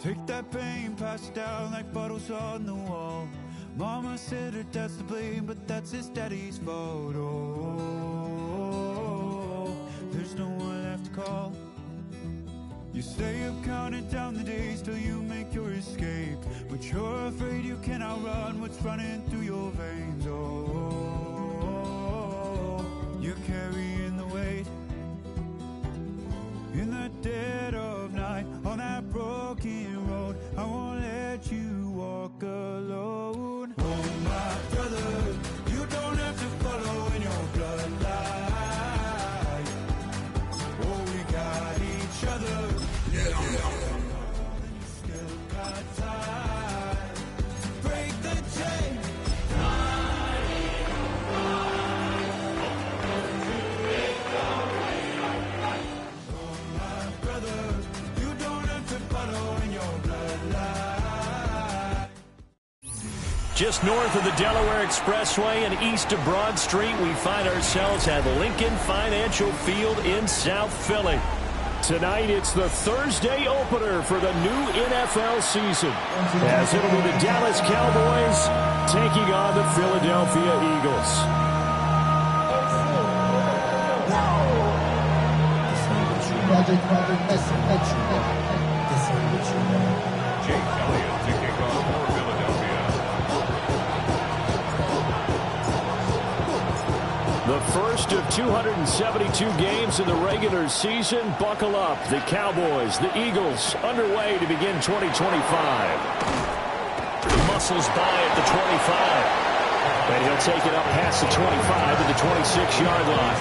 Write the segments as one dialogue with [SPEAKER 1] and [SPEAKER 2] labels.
[SPEAKER 1] Take that pain, pass it down like bottles on the wall. Mama said her dad's to blame, but that's his daddy's fault. Oh, there's no one left to call. You stay up counting down the days till you make your escape, but you're afraid you can outrun what's running through your veins. Oh, you're carrying the weight in the dead of night on that broken road. I won't let you walk alone. Oh my brother, you don't have to follow in your bloodline. Oh, we got each other. Yeah. Still got time. Break the chain.
[SPEAKER 2] Just north of the Delaware Expressway and east of Broad Street, we find ourselves at Lincoln Financial Field in South Philly. Tonight, it's the Thursday opener for the new NFL season, as it'll be the Dallas Cowboys taking on the Philadelphia Eagles.
[SPEAKER 3] Jake Elliott taking on for Philadelphia.
[SPEAKER 2] The first of 272 games in the regular season. Buckle up. The Cowboys, the Eagles, underway to begin 2025. Muscles by at the 25. And he'll take it up past the 25 to the 26-yard line.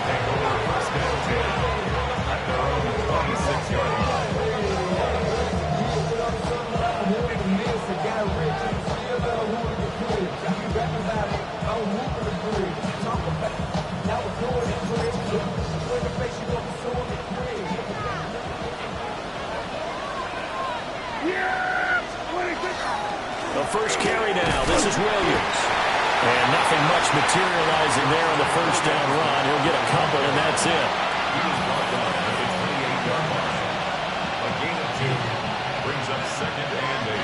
[SPEAKER 2] The first carry now. This is Williams. And nothing much materializing there on the first down run. He'll get a couple, and that's it.
[SPEAKER 3] He was brought down at the 28-yard line. A gain of 2 brings up 2nd and
[SPEAKER 2] 8.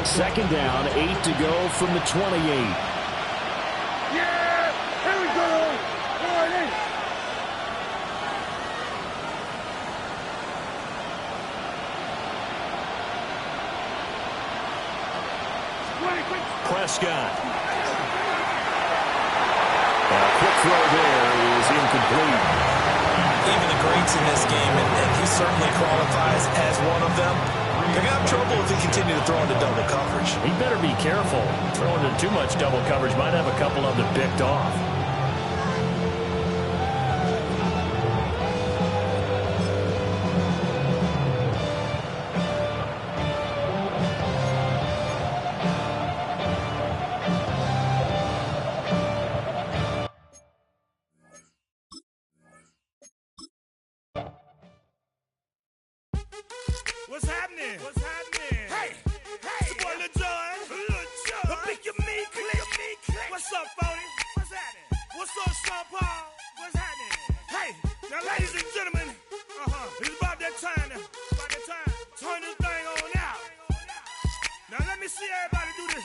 [SPEAKER 2] Second down, 8 to go from the 28. Prescott. A quick throw there is incomplete.
[SPEAKER 4] Even the greats in this game, and he certainly qualifies as one of them, they're going to have trouble if they continue to throw into double coverage.
[SPEAKER 2] He better be careful. Throwing into too much double coverage might have a couple of them picked off.
[SPEAKER 5] What's happening? What's happening? Hey, it's your boy Lil Jon. Pick your meat click. What's up, Phony? What's happening? What's up, Sean Paul? What's happening? Hey, now, ladies and gentlemen, it's about that time. Turn this thing on out. Now, let me see everybody do this.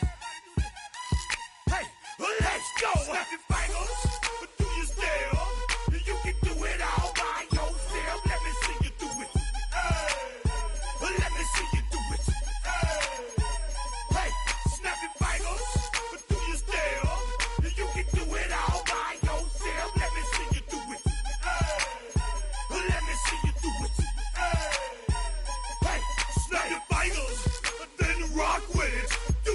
[SPEAKER 5] Hey, let's go. Snap your fingers, do your step. You can do it all by yourself. Let me see you do it. Let me see you do it. Hey, snap your fingers, do your step. You can do it all by yourself. Let me see you do it. Let me see you do it. Hey, snap your fingers, then rock with it. Do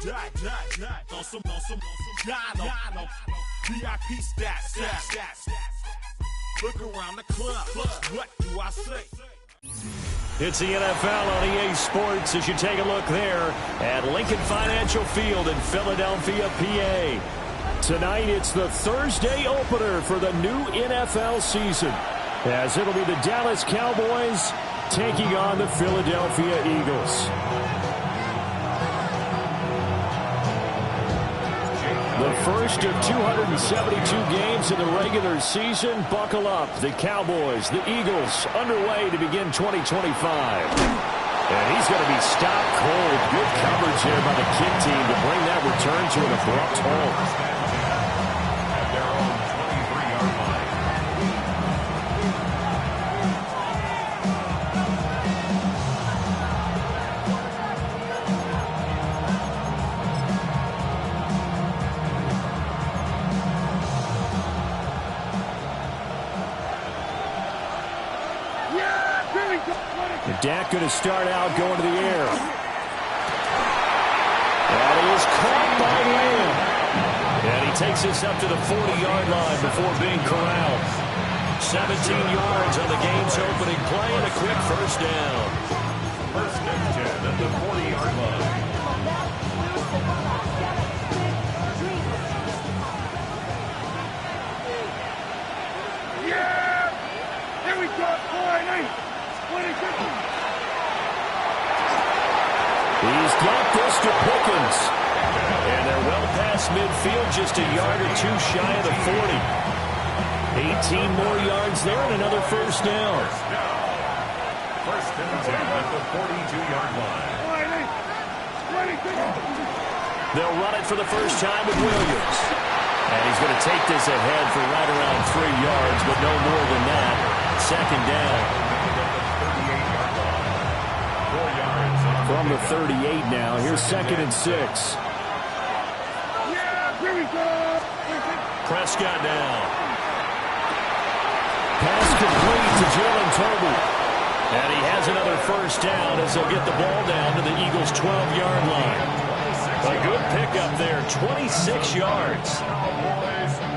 [SPEAKER 5] On some Gotw. VIP stats. Look around the club. What do I say?
[SPEAKER 2] It's the NFL on EA Sports as you take a look there at Lincoln Financial Field in Philadelphia, PA. Tonight, it's the Thursday opener for the new NFL season, as it'll be the Dallas Cowboys taking on the Philadelphia Eagles. The first of 272 games in the regular season. Buckle up. The Cowboys, the Eagles, underway to begin 2025. And he's going to be stopped cold. Good coverage here by the kick team to bring that return to an abrupt halt.
[SPEAKER 3] At their own 23-yard line.
[SPEAKER 2] Dak going to start out going to the air. And he is caught by Lamb. And he takes this up to the 40-yard line before being corralled. 17 yards on the game's opening play and a quick first down.
[SPEAKER 3] First and 10 at the 40-yard line.
[SPEAKER 5] Yeah! Here we go, 4-8.
[SPEAKER 2] He's got this to Pickens. And they're well past midfield, just a yard or two shy of the 40. 18 more yards there and another first down.
[SPEAKER 3] First and 10 at the 42-yard line.
[SPEAKER 2] They'll run it for the first time with Williams. And he's going to take this ahead for right around 3 yards, but no more than that. Second down. From the 38 now. Here's second and 6. Prescott down. Pass complete to Jalen Tobey. And he has another first down as they'll get the ball down to the Eagles' 12-yard line. A good pickup there, 26 yards.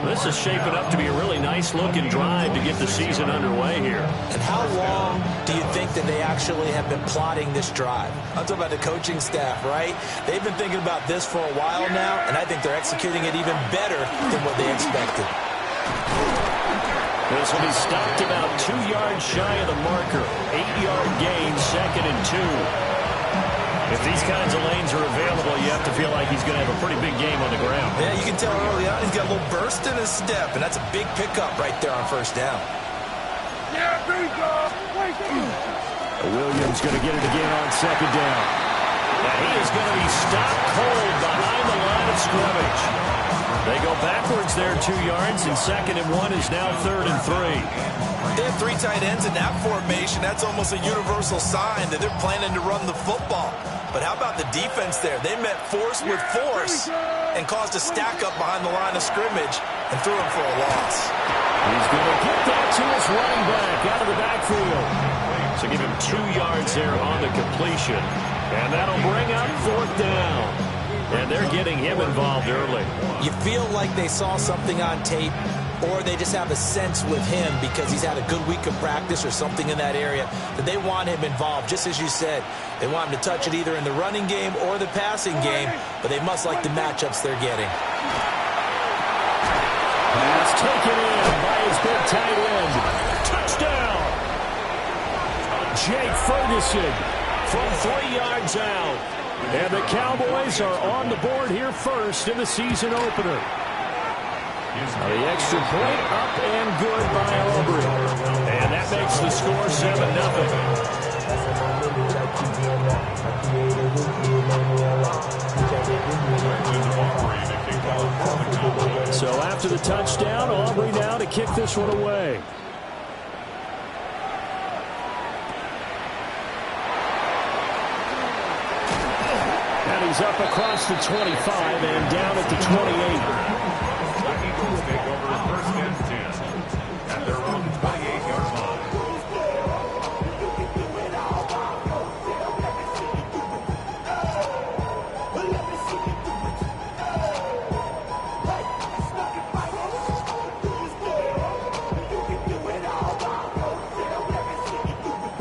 [SPEAKER 2] This is shaping up to be a really nice-looking drive to get the season underway here.
[SPEAKER 4] And how long do you think that they actually have been plotting this drive? I'm talking about the coaching staff, right? They've been thinking about this for a while now, and I think they're executing it even better than what they expected.
[SPEAKER 2] This will be stopped about 2 yards shy of the marker. 8-yard gain, second and 2. If these kinds of lanes are available, you have to feel like he's going to have a pretty big game on the ground.
[SPEAKER 4] Yeah, you can tell early on he's got a little burst in his step, and that's a big pickup right there on first down.
[SPEAKER 5] Yeah, here we go.
[SPEAKER 2] Williams going to get it again on second down. And he is going to be stopped cold behind the line of scrimmage. They go backwards there 2 yards, and second and 1 is now third and 3.
[SPEAKER 4] They have 3 tight ends in that formation. That's almost a universal sign that they're planning to run the football. But how about the defense there? They met force with force and caused a stack up behind the line of scrimmage and threw him for a loss.
[SPEAKER 2] He's going to get that to his running back out of the backfield. So give him 2 yards there on the completion. And that'll bring up fourth down. And they're getting him involved early.
[SPEAKER 4] You feel like they saw something on tape, or they just have a sense with him because he's had a good week of practice or something in that area that they want him involved. Just as you said, they want him to touch it either in the running game or the passing game, but they must like the matchups they're getting.
[SPEAKER 2] Pass taken in by his big tight end. Touchdown! Jake Ferguson from 3 yards out. And the Cowboys are on the board here first in the season opener. The extra point up and good by Aubrey. And that makes the score 7-0. So after the touchdown, Aubrey now to kick this one away. And he's up across the 25 and down at the 28.
[SPEAKER 3] Eagles take over first and 10 at their own 28-yard line.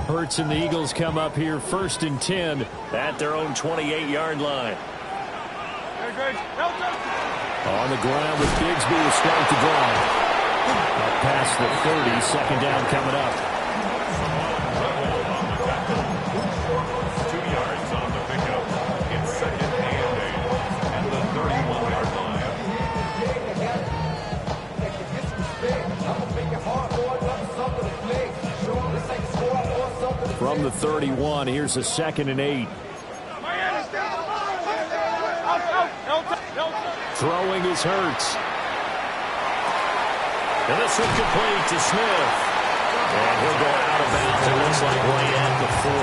[SPEAKER 2] Hurts and the Eagles come up here 1st and 10 at their own 28-yard line. On the ground with Bigsby to start the drive. Up past the 30, second down coming up.
[SPEAKER 3] 2 yards on the pickup. It's 2nd and 8 at the 31-yard line.
[SPEAKER 2] From the 31, here's a 2nd and 8. Throwing is Hurts. And this one complete to Smith. And he'll go out of bounds. It looks like right at the 40.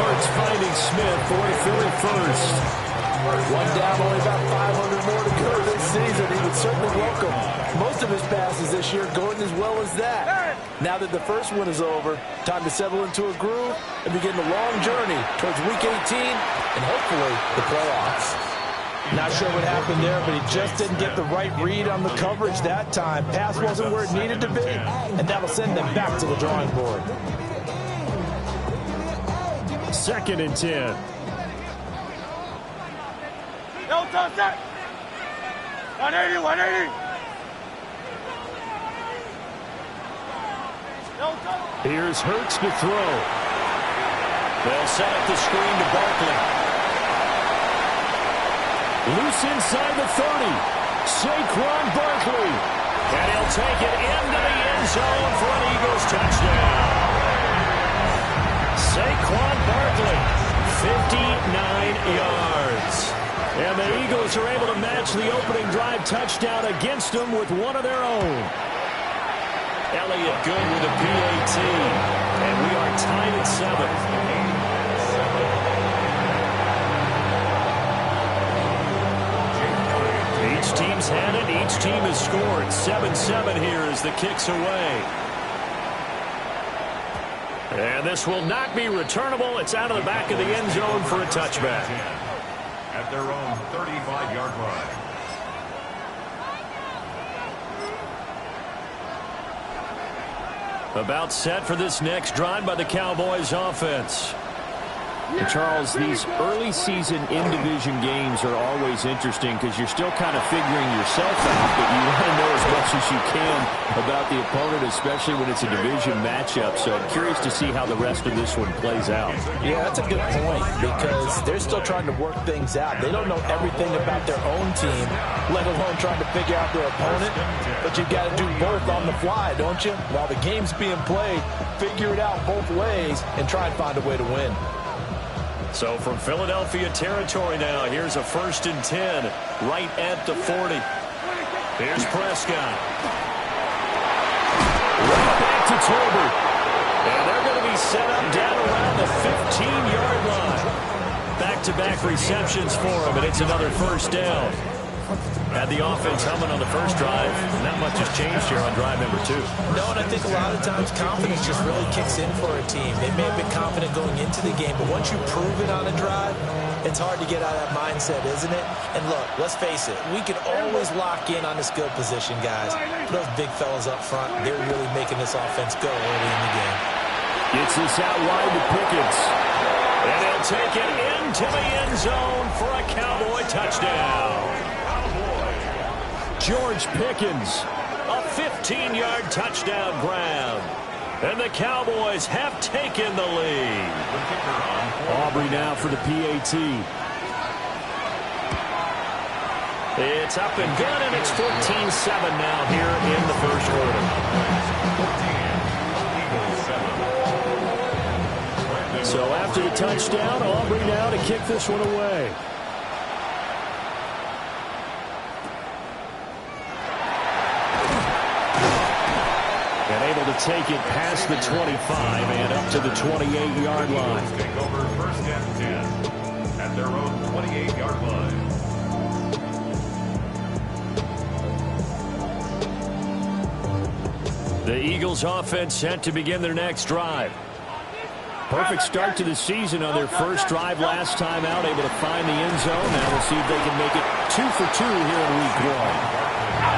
[SPEAKER 2] Hurts finding Smith for the Philly first.
[SPEAKER 4] One down, only about 500 more to go this season. He would certainly welcome most of his passes this year going as well as that. Now that the first one is over, time to settle into a groove and begin the long journey towards Week 18 and hopefully the playoffs. Not sure what happened there, but he just didn't get the right read on the coverage that time. Pass wasn't where it needed to be, and that'll send them back to the drawing board.
[SPEAKER 2] 2nd and 10.
[SPEAKER 5] No, touch that. 180, 180.
[SPEAKER 2] Here's Hurts to throw. They'll set up the screen to Barkley. Loose inside the 30. Saquon Barkley. And he'll take it into the end zone for an Eagles touchdown. Saquon Barkley, 59 yards. And the Eagles are able to match the opening drive touchdown against them with one of their own. Elliott good with a PAT. And we are tied at 7. Each team's had it. Each team has scored. 7-7 here as the kick's away. And this will not be returnable. It's out of the back of the end zone for a touchback.
[SPEAKER 3] At their own 35-yard line.
[SPEAKER 2] About set for this next drive by the Cowboys offense. And Charles, these early season in-division games are always interesting because you're still kind of figuring yourself out, but you want to know as much as you can about the opponent, especially when it's a division matchup. So I'm curious to see how the rest of this one plays out.
[SPEAKER 4] Yeah, that's a good point because they're still trying to work things out. They don't know everything about their own team, let alone trying to figure out their opponent. But you've got to do both on the fly, don't you? While the game's being played, figure it out both ways and try and find a way to win.
[SPEAKER 2] So from Philadelphia territory now, here's a 1st and 10 right at the 40. Here's Prescott. Right back to Tolbert. And they're going to be set up down around the 15-yard line. Back-to-back receptions for him, and it's another 1st down. Had the offense humming on the first drive. Not much has changed here on drive number 2.
[SPEAKER 4] No, and I think a lot of times confidence just really kicks in for a team. They may have been confident going into the game, but once you prove it on a drive, it's hard to get out of that mindset, isn't it? And look, let's face it, we can always lock in on the skill position, guys. But those big fellas up front, they're really making this offense go early in the game.
[SPEAKER 2] Gets this out wide to Pickens. And he'll take it into the end zone for a Cowboy touchdown. George Pickens, a 15-yard touchdown grab. And the Cowboys have taken the lead. Aubrey now for the PAT. It's up and good, and it's 14-7 now here in the first quarter. So after the touchdown, Aubrey now to kick this one away. To take it past the 25 and up to the 28-yard line.
[SPEAKER 3] Take over 1st and 10 at their own 28-yard line.
[SPEAKER 2] The Eagles offense set to begin their next drive. Perfect start to the season on their first drive last time out, able to find the end zone. Now we'll see if they can make it 2 for 2 here in week 1.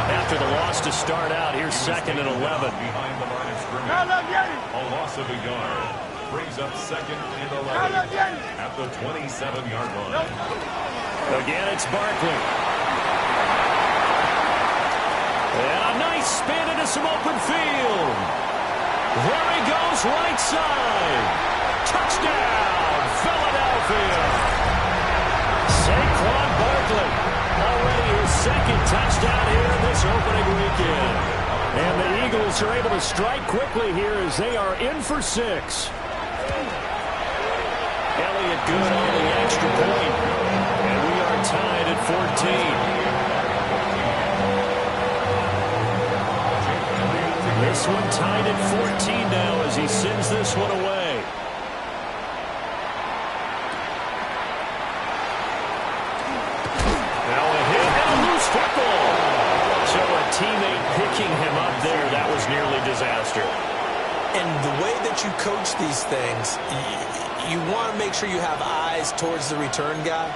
[SPEAKER 2] After the loss to start out, here's 2nd and 11.
[SPEAKER 3] Behind the line of scrimmage. A loss loss of a yard. Brings up second and 11 at the 27-yard line.
[SPEAKER 2] Again, it's Barkley. And a nice spin into some open field. There he goes, right side. Touchdown, Philadelphia. Saquon Barkley, already his second touchdown here in this opening weekend. And the Eagles are able to strike quickly here as they are in for 6. Elliott good on the extra point. And we are tied at 14. This one tied at 14 now as he sends this one away. Now a hit and a loose football. So a teammate picking him up there, that was nearly disaster.
[SPEAKER 4] And the way that you coach these things, you want to make sure you have eyes towards the return guy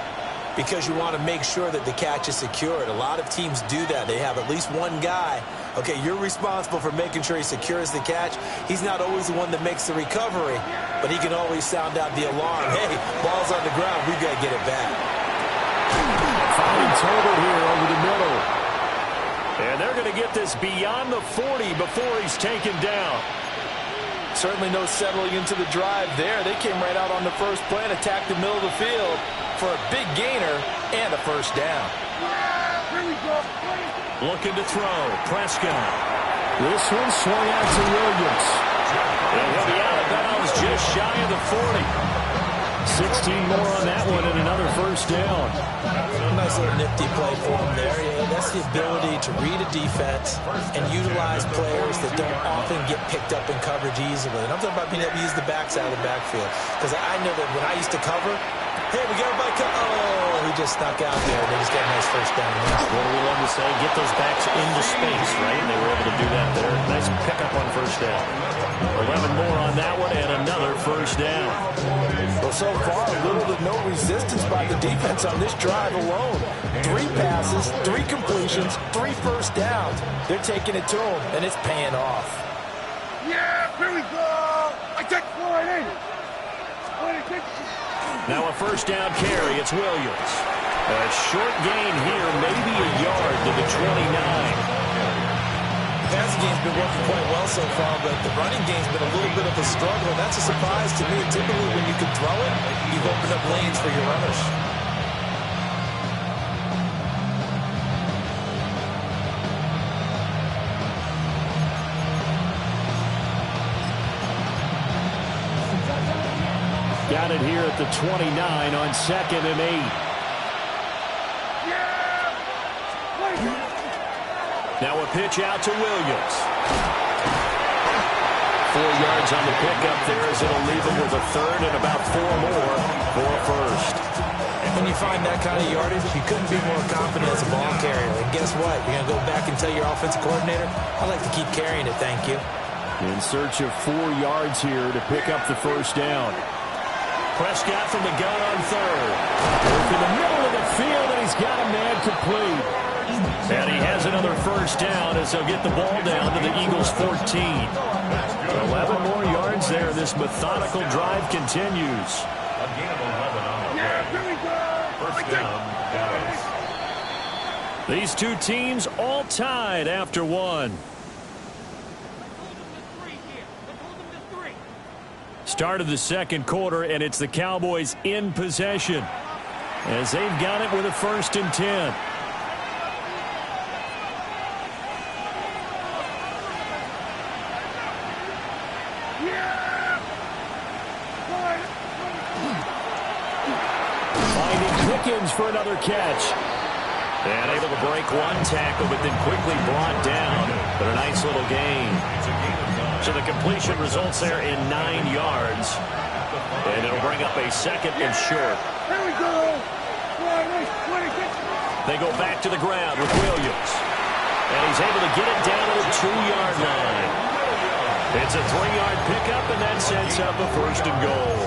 [SPEAKER 4] because you want to make sure that the catch is secured. A lot of teams do that. They have at least one guy. Okay, you're responsible for making sure he secures the catch. He's not always the one that makes the recovery, but he can always sound out the alarm. Hey, ball's on the ground. We've got to get it back.
[SPEAKER 2] Finding Tolbert here over the middle. And they're going to get this beyond the 40 before he's taken down.
[SPEAKER 4] Certainly no settling into the drive there. They came right out on the first play and attacked the middle of the field for a big gainer and a first down.
[SPEAKER 2] Looking to throw. Prescott. This one swung out to Williams. And he'll be out of bounds just shy of the 40. 16 more on that one and another first down.
[SPEAKER 4] Nice little nifty play for him there. Yeah, that's the ability to read a defense and utilize players that don't often get picked up in coverage easily. And I'm talking about being able to use the backside of the backfield. Because I know that when I used to cover, hey, we got everybody come. Oh, he just snuck out there. And they just got a nice first down.
[SPEAKER 2] What do we love to say? Get those backs into space, right? And they were able to do that there. Nice pickup on first down. 11 more on that one and another first down.
[SPEAKER 4] Well, so far, little to no resistance by the defense on this drive alone. 3 passes, 3 completions, 3 first downs. They're taking it to them, and it's paying off.
[SPEAKER 5] Yeah, here we go. I take 40.
[SPEAKER 2] Now a first down carry. It's Williams. A short gain here, maybe a yard to the 29.
[SPEAKER 4] The passing game's been working quite well so far, but the running game's been a little bit of a struggle, and that's a surprise to me. Typically, when you can throw it, you've opened up lanes for your runners.
[SPEAKER 2] Got it here at the 29 on 2nd and 8. Now a pitch out to Williams. 4 yards on the pickup there as it'll leave him with a third and about 4 more for a first.
[SPEAKER 4] When you find that kind of yardage, you couldn't be more confident as a ball carrier. And guess what? You're going to go back and tell your offensive coordinator, I'd like to keep carrying it, thank you.
[SPEAKER 2] In search of 4 yards here to pick up the first down. Prescott from the gun on third. Work in the middle of the field, and he's got a man complete. And he has another first down as he'll get the ball down to the Eagles' 14. 11 more yards there. This methodical drive continues.
[SPEAKER 3] A gain of 11 on the play. First down, Dallas.
[SPEAKER 2] These two teams all tied after one. Start of the second quarter, and it's the Cowboys in possession as they've got it with a 1st and 10. For another catch. And able to break one tackle, but then quickly brought down. But a nice little gain. So the completion results there in 9 yards. And it'll bring up a 2nd and short.
[SPEAKER 5] Here we go.
[SPEAKER 2] They go back to the ground with Williams. And he's able to get it down to the 2-yard line. It's a 3-yard pickup, and that sets up a 1st and goal.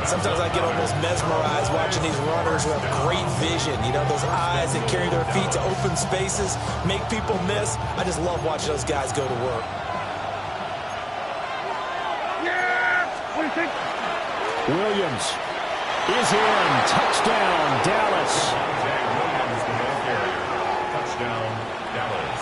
[SPEAKER 4] Sometimes I get almost mesmerized watching these runners who have great vision. You know, those eyes that carry their feet to open spaces, make people miss. I just love watching those guys go to work.
[SPEAKER 2] Williams is in. Touchdown, Dallas.
[SPEAKER 3] Williams, the ball carrier. Touchdown, Dallas.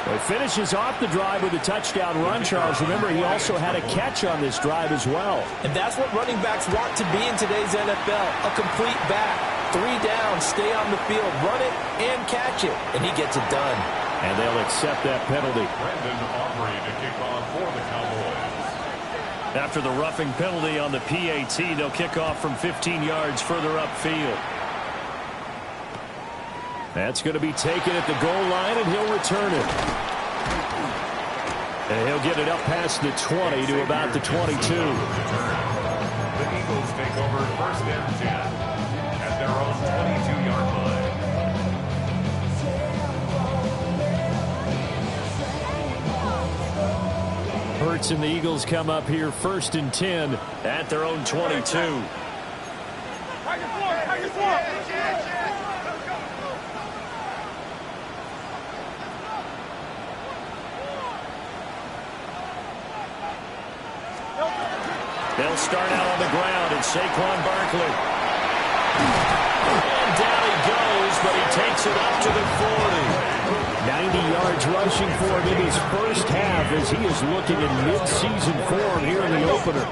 [SPEAKER 2] He finishes off the drive with a touchdown run, Charles. Remember, he also had a catch on this drive as well.
[SPEAKER 4] And that's what running backs want to be in today's NFL, a complete back. 3 down, stay on the field, run it, and catch it. And he gets it done.
[SPEAKER 2] And they'll accept that penalty.
[SPEAKER 3] Brandon Aubrey to kick off for the Cowboys.
[SPEAKER 2] After the roughing penalty on the PAT, they'll kick off from 15 yards further upfield. That's going to be taken at the goal line, and he'll return it. And he'll get it up past the 20 to about the 22.
[SPEAKER 3] The Eagles take over first and 10 at their own 22-yard line.
[SPEAKER 2] Hurts and the Eagles come up here first and 10 at their own 22. They'll start out on the ground, and Saquon Barkley. And down he goes, but he takes it up to the 40. 90 yards rushing for him in his first half as he is looking in mid-season form here in the opener.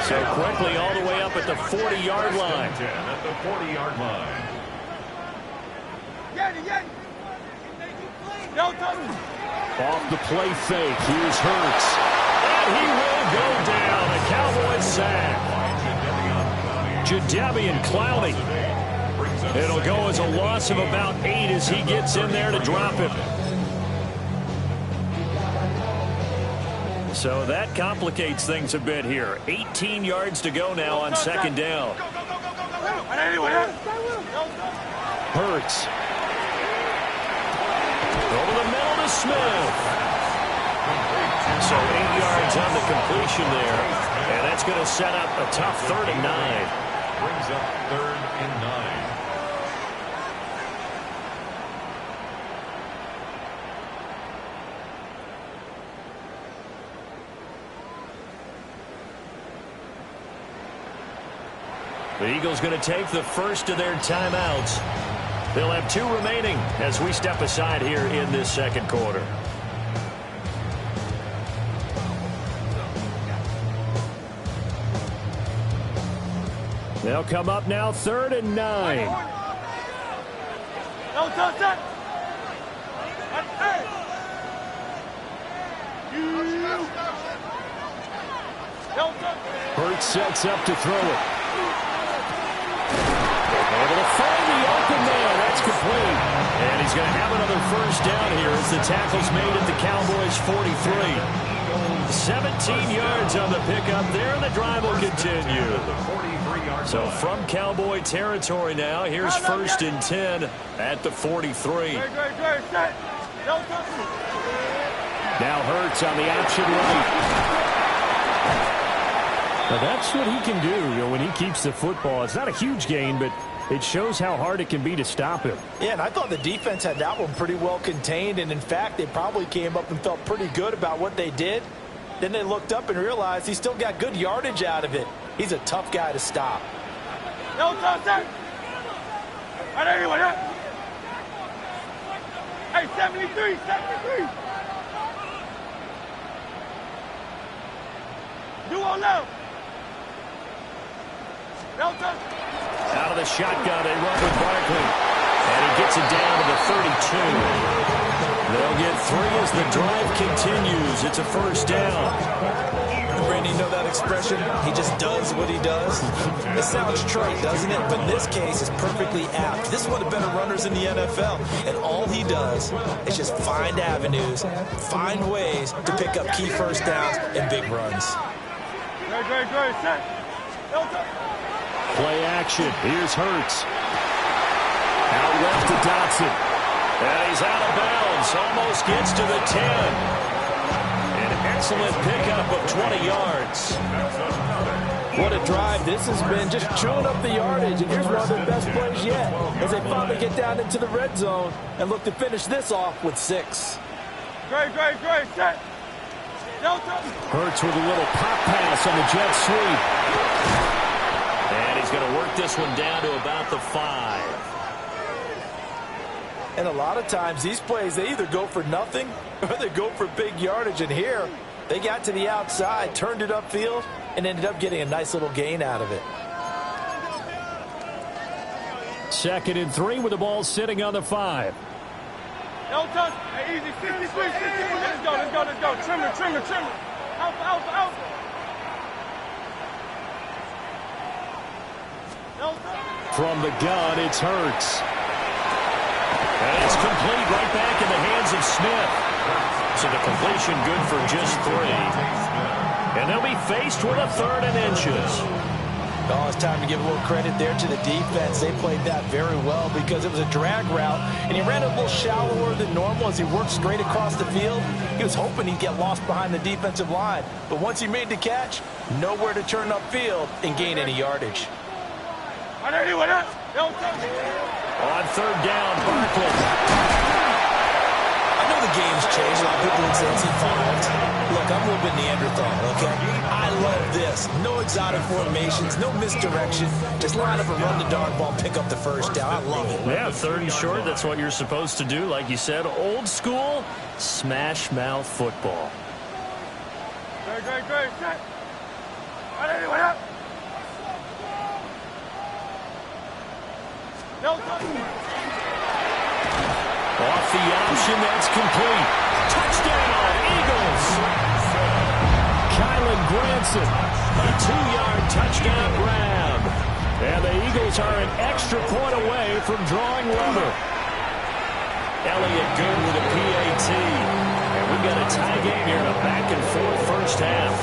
[SPEAKER 2] So quickly all the way up at the 40-yard line.
[SPEAKER 3] At the 40-yard line.
[SPEAKER 2] Off the play fake, here's Hurts. And he will go down. A Cowboys sack. Jadeveon Clowney. It'll go as a loss of about 8 as he gets in there to drop him. So that complicates things a bit here. 18 yards to go now on second down. Hurts. Over the middle to Smith. So 8 yards on the completion there. And that's going to set up a tough 3rd and 9.
[SPEAKER 3] Brings up 3rd and 9.
[SPEAKER 2] The Eagles going to take the first of their timeouts. They'll have 2 remaining as we step aside here in this second quarter. They'll come up now 3rd and 9. Hurts sets up to throw it. Able to find the open man. That's complete. And he's going to have another first down here as the tackle's made at the Cowboys' 43. 17 yards on the pickup there, and the drive will continue. So from Cowboy territory now, here's 1st and 10 at the 43. Now Hurts on the option right. Now that's what he can do, when he keeps the football. It's not a huge gain, but it shows how hard it can be to stop him.
[SPEAKER 4] Yeah, and I thought the defense had that one pretty well contained, and in fact, they probably came up and felt pretty good about what they did. Then they looked up and realized he still got good yardage out of it. He's a tough guy to stop.
[SPEAKER 5] Hey, 73. Do all now.
[SPEAKER 2] Out of the shotgun, they run with Barkley. And he gets it down to the 32. They'll get 3 as the drive continues. It's a first down.
[SPEAKER 4] Randy, you know that expression? He just does what he does. It sounds trite, doesn't it? But in this case, it's perfectly apt. This is one of the better runners in the NFL. And all he does is just find avenues, find ways to pick up key first downs and big runs.
[SPEAKER 5] Great. Set.
[SPEAKER 2] Play action. Here's Hurts. Out left to Dotson. And he's out of bounds. Almost gets to the 10. An excellent pickup of 20 yards.
[SPEAKER 4] What a drive. This has been just chewing up the yardage. And here's one of their best plays yet as they finally get down into the red zone and look to finish this off with 6.
[SPEAKER 5] Great. Set.
[SPEAKER 2] Hurts with a little pop pass on the jet sweep. And he's going to work this one down to about the 5.
[SPEAKER 4] And a lot of times these plays, they either go for nothing or they go for big yardage. And here, they got to the outside, turned it upfield, and ended up getting a nice little gain out of it.
[SPEAKER 2] 2nd and 3 with the ball sitting on the 5.
[SPEAKER 5] No touch. Hey, easy. 53. Let's go. Trimmer. Out. No touch.
[SPEAKER 2] From the gun, it's Hurts. And it's complete right back in the hands of Smith. So the completion good for just 3. And they'll be faced with a 3rd and inches.
[SPEAKER 4] Oh, it's time to give a little credit there to the defense. They played that very well because it was a drag route, and he ran a little shallower than normal as he worked straight across the field. He was hoping he'd get lost behind the defensive line, but once he made the catch, nowhere to turn upfield and gain any yardage.
[SPEAKER 2] On 3rd down, Barkley.
[SPEAKER 4] I know the game's changed. A lot of people would say it's evolved. Look, I'm a little bit Neanderthal, okay? I love this. No exotic formations, no misdirection. Just line up and run the darn ball, pick up the first down. I love it.
[SPEAKER 2] Yeah, 3rd and short, that's what you're supposed to do. Like you said, old school, smash mouth football.
[SPEAKER 5] Great.
[SPEAKER 2] Off the option, that's complete. Touchdown, Eagles! Kylan Granson, a 2-yard touchdown grab. And the Eagles are an extra point away from drawing rubber. Elliott good with a PAT. And we've got a tie game here in a back-and-forth first half.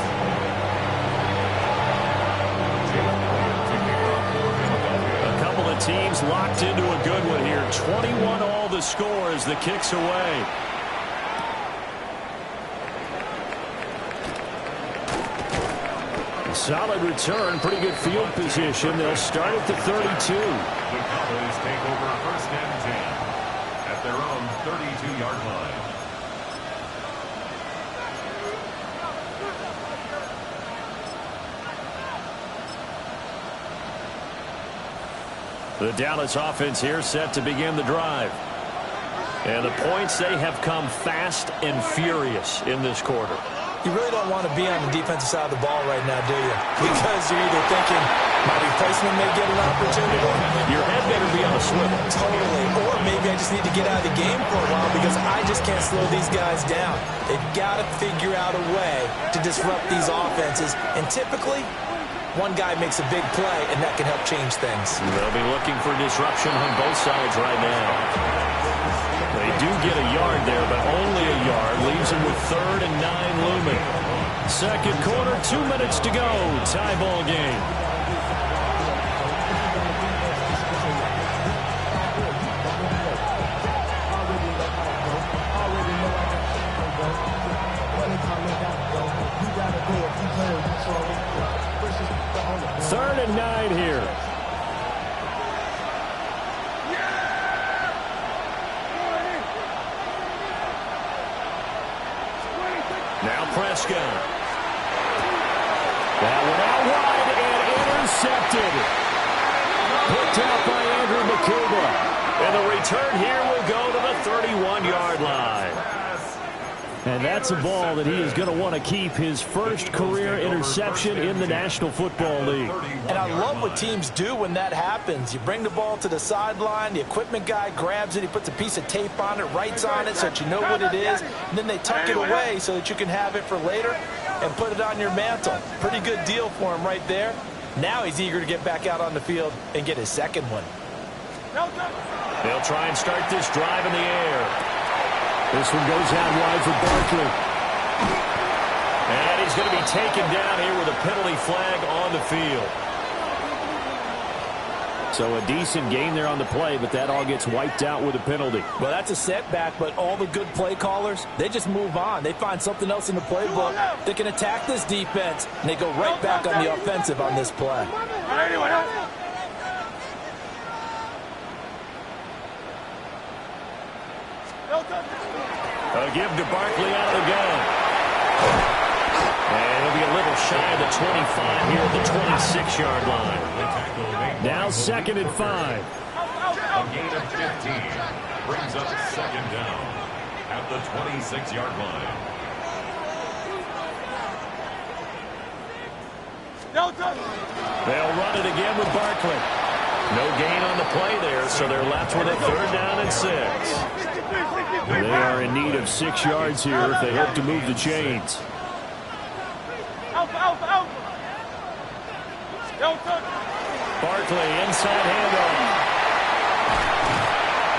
[SPEAKER 2] Teams locked into a good one here. 21 all the score as the kick's away. Solid return, pretty good field position. They'll start at the 32.
[SPEAKER 3] The Cowboys take over 1st and 10 at their own 32-yard line.
[SPEAKER 2] The Dallas offense here set to begin the drive. And the points, they have come fast and furious in this quarter.
[SPEAKER 4] You really don't want to be on the defensive side of the ball right now, do you? Because you're either thinking my replacement may get an opportunity.
[SPEAKER 2] Your head better be on a swivel.
[SPEAKER 4] Totally. Or maybe I just need to get out of the game for a while because I just can't slow these guys down. They've got to figure out a way to disrupt these offenses. And typically, one guy makes a big play, and that can help change things.
[SPEAKER 2] They'll be looking for disruption on both sides right now. They do get a yard there, but only a yard. Leaves them with 3rd and 9 looming. 2nd quarter, 2 minutes to go. Tie ball game. Third and 9 here. Now Prescott. That one out wide and intercepted. Picked out by Andrew McCouba. And the return here will go to the 31-yard line. And that's a ball that he is going to want to keep, his first career interception in the National Football League.
[SPEAKER 4] And I love what teams do when that happens. You bring the ball to the sideline, the equipment guy grabs it, he puts a piece of tape on it, writes on it so that you know what it is, and then they tuck it away so that you can have it for later and put it on your mantle. Pretty good deal for him right there. Now he's eager to get back out on the field and get his 2nd one.
[SPEAKER 2] They'll try and start this drive in the air. This one goes out wide for Barkley. And he's going to be taken down here with a penalty flag on the field. So a decent gain there on the play, but that all gets wiped out with a penalty.
[SPEAKER 4] Well, that's a setback, but all the good play callers, they just move on. They find something else in the playbook. They can attack this defense, and they go right back on the offensive on this play.
[SPEAKER 2] A give to Barkley out of the gun. himself shy of the 25 here at the 26-yard line. Now 2nd and 5.
[SPEAKER 3] A gain of 15 brings up 2nd down at the 26-yard line.
[SPEAKER 2] They'll run it again with Barkley. No gain on the play there, so they're left with a 3rd down and 6. They are in need of 6 yards here if they hope to move the chains. Barkley inside handoff.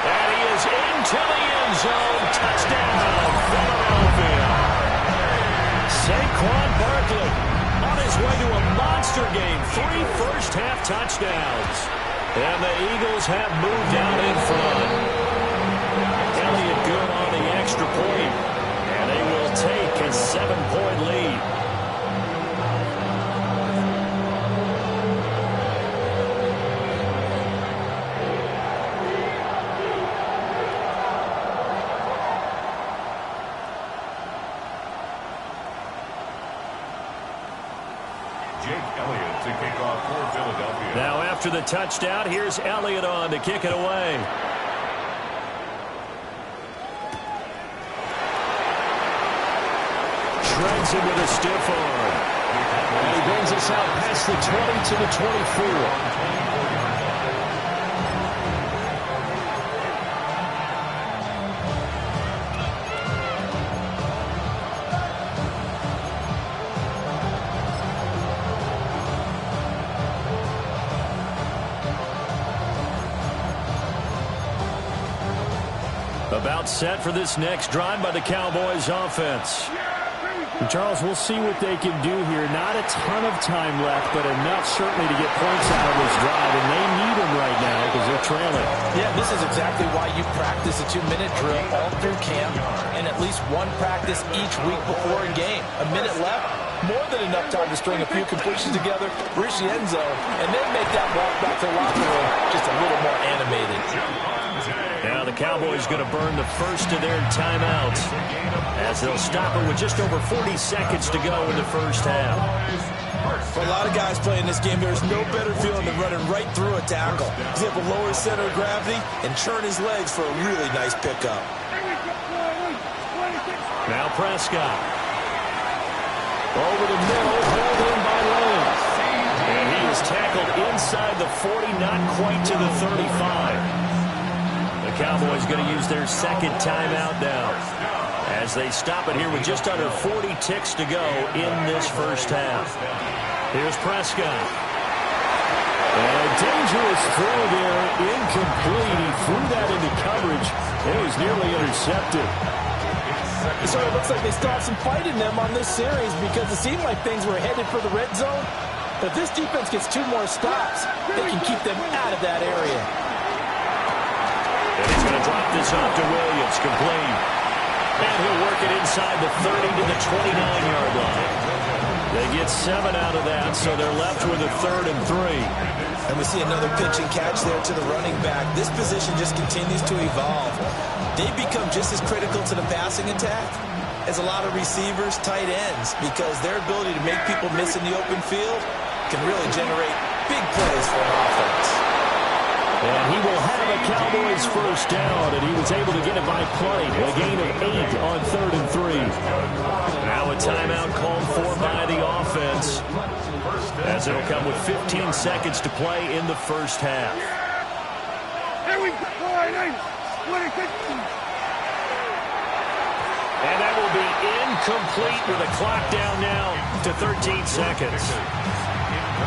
[SPEAKER 2] And he is into the end zone. Touchdown, Philadelphia. Saquon Barkley on his way to a monster game. 3 first-half touchdowns. And the Eagles have moved out in front. Elliott good on the extra point. And they will take a 7-point lead. Now after the touchdown, here's Elliott on to kick it away. Shreds him with a stiff arm. And he brings us out past the 20 to the 24. About set for this next drive by the Cowboys offense. And Charles, we'll see what they can do here. Not a ton of time left, but enough certainly to get points out of this drive, and they need them right now because they're trailing.
[SPEAKER 4] Yeah, this is exactly why you practice a 2-minute drill all through camp and at least one practice each week before a game. A minute left, more than enough time to string a few completions together, reach the end zone, and then make that walk back to the locker room just a little more animated.
[SPEAKER 2] Now the Cowboys going to burn the first of their timeouts as they'll stop it with just over 40 seconds to go in the first half.
[SPEAKER 4] For a lot of guys playing this game, there's no better feeling than running right through a tackle. He's able to lower his center of gravity and churn his legs for a really nice pickup.
[SPEAKER 2] Now Prescott. Over the middle, held in by Lane. And he is tackled inside the 40, not quite to the 35. The Cowboys going to use their second timeout now as they stop it here with just under 40 ticks to go in this first half. Here's Prescott. And a dangerous throw there, incomplete. He threw that into coverage. It was nearly intercepted.
[SPEAKER 4] So it looks like they still have some fight in them on this series because it seemed like things were headed for the red zone. But if this defense gets 2 more stops, they can keep them out of that area.
[SPEAKER 2] And he's going to drop this off to Williams, complete. And he'll work it inside the 30 to the 29-yard line. They get 7 out of that, so they're left with a 3rd and 3.
[SPEAKER 4] And we see another pitch and catch there to the running back. This position just continues to evolve. They become just as critical to the passing attack as a lot of receivers, tight ends, because their ability to make people miss in the open field can really generate big plays for an offense.
[SPEAKER 2] And he will have a Cowboys first down, and he was able to get it by play. A gain of 8 on 3rd and 3. Now a timeout called for by the offense, as it'll come with 15 seconds to play in the first half. And that will be incomplete with a clock down now to 13 seconds.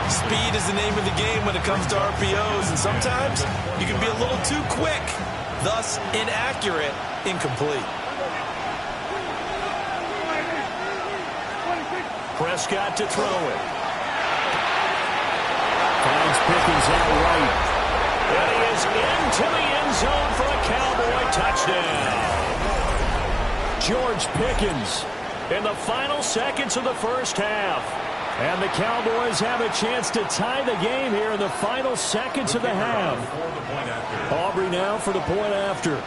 [SPEAKER 4] Speed is the name of the game when it comes to RPOs, and sometimes you can be a little too quick, thus inaccurate, incomplete.
[SPEAKER 2] Prescott to throw it. Finds Pickens out right. And he is into the end zone for a Cowboy touchdown. George Pickens in the final seconds of the first half. And the Cowboys have a chance to tie the game here in the final seconds of the half. Aubrey now for the point after.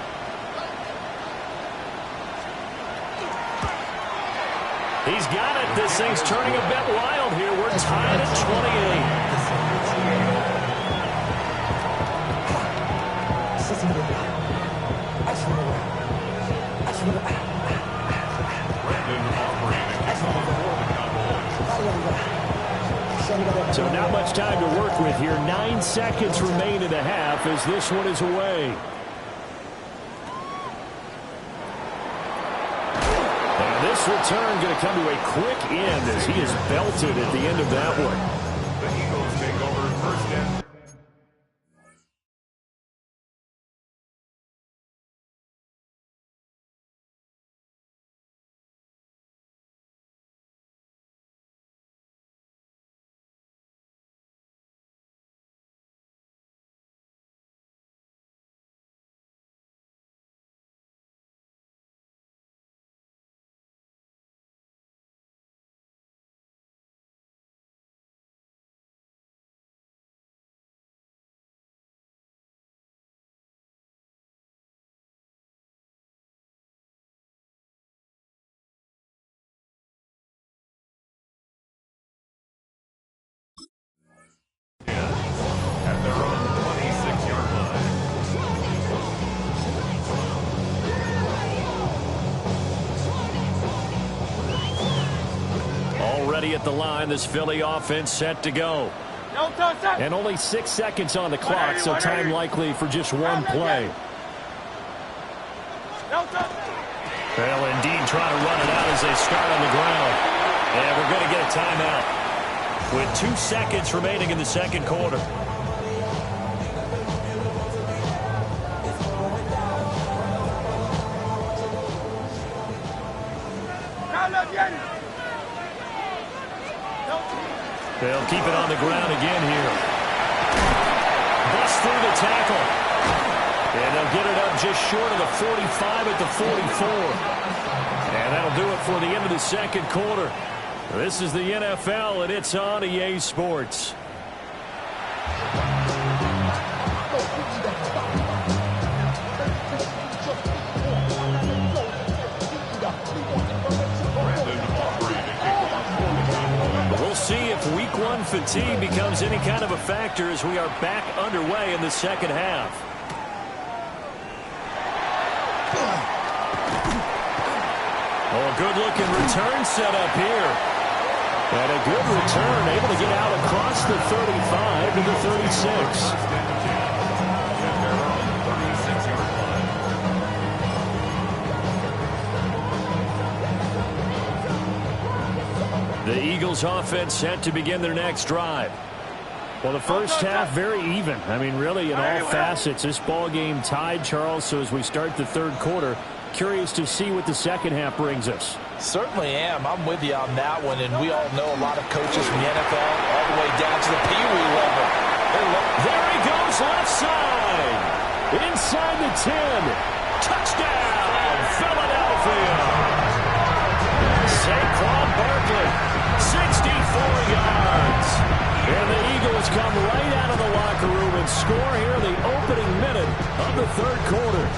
[SPEAKER 2] He's got it. This thing's turning a bit wild here. We're tied at 28. So not much time to work with here. 9 seconds remain in the half as this one is away. This return going to come to a quick end as he is belted at the end of that one.
[SPEAKER 3] The Eagles take over first and at their own 26-yard line.
[SPEAKER 2] Already at the line, this Philly offense set to go. And only 6 seconds on the clock, so time likely for just one play. Well, indeed, trying to run it out as they start on the ground. And we're going to get a timeout with 2 seconds remaining in the second quarter. They'll keep it on the ground again here. Bust through the tackle. And they'll get it up just short of the 45 at the 44. And that'll do it for the end of the second quarter. This is the NFL, and it's on EA Sports. We'll see if Week 1 fatigue becomes any kind of a factor as we are back underway in the second half. Oh, a good-looking return set up here. And a good return, able to get out across the 35 to the 36. The Eagles offense set to begin their next drive. Well, the first half very even. I mean, really in all facets. This ball game tied, Charles. So as we start the third quarter, curious to see what the second half brings us.
[SPEAKER 4] Certainly am. I'm with you on that one. And we all know a lot of coaches from the NFL all the way down to the Pee Wee level.
[SPEAKER 2] There he goes left side. Inside the 10. Touchdown, Philadelphia. Saquon Barkley, 64 yards. And the Eagles come right out of the locker room and score here in the opening minute of the third quarter.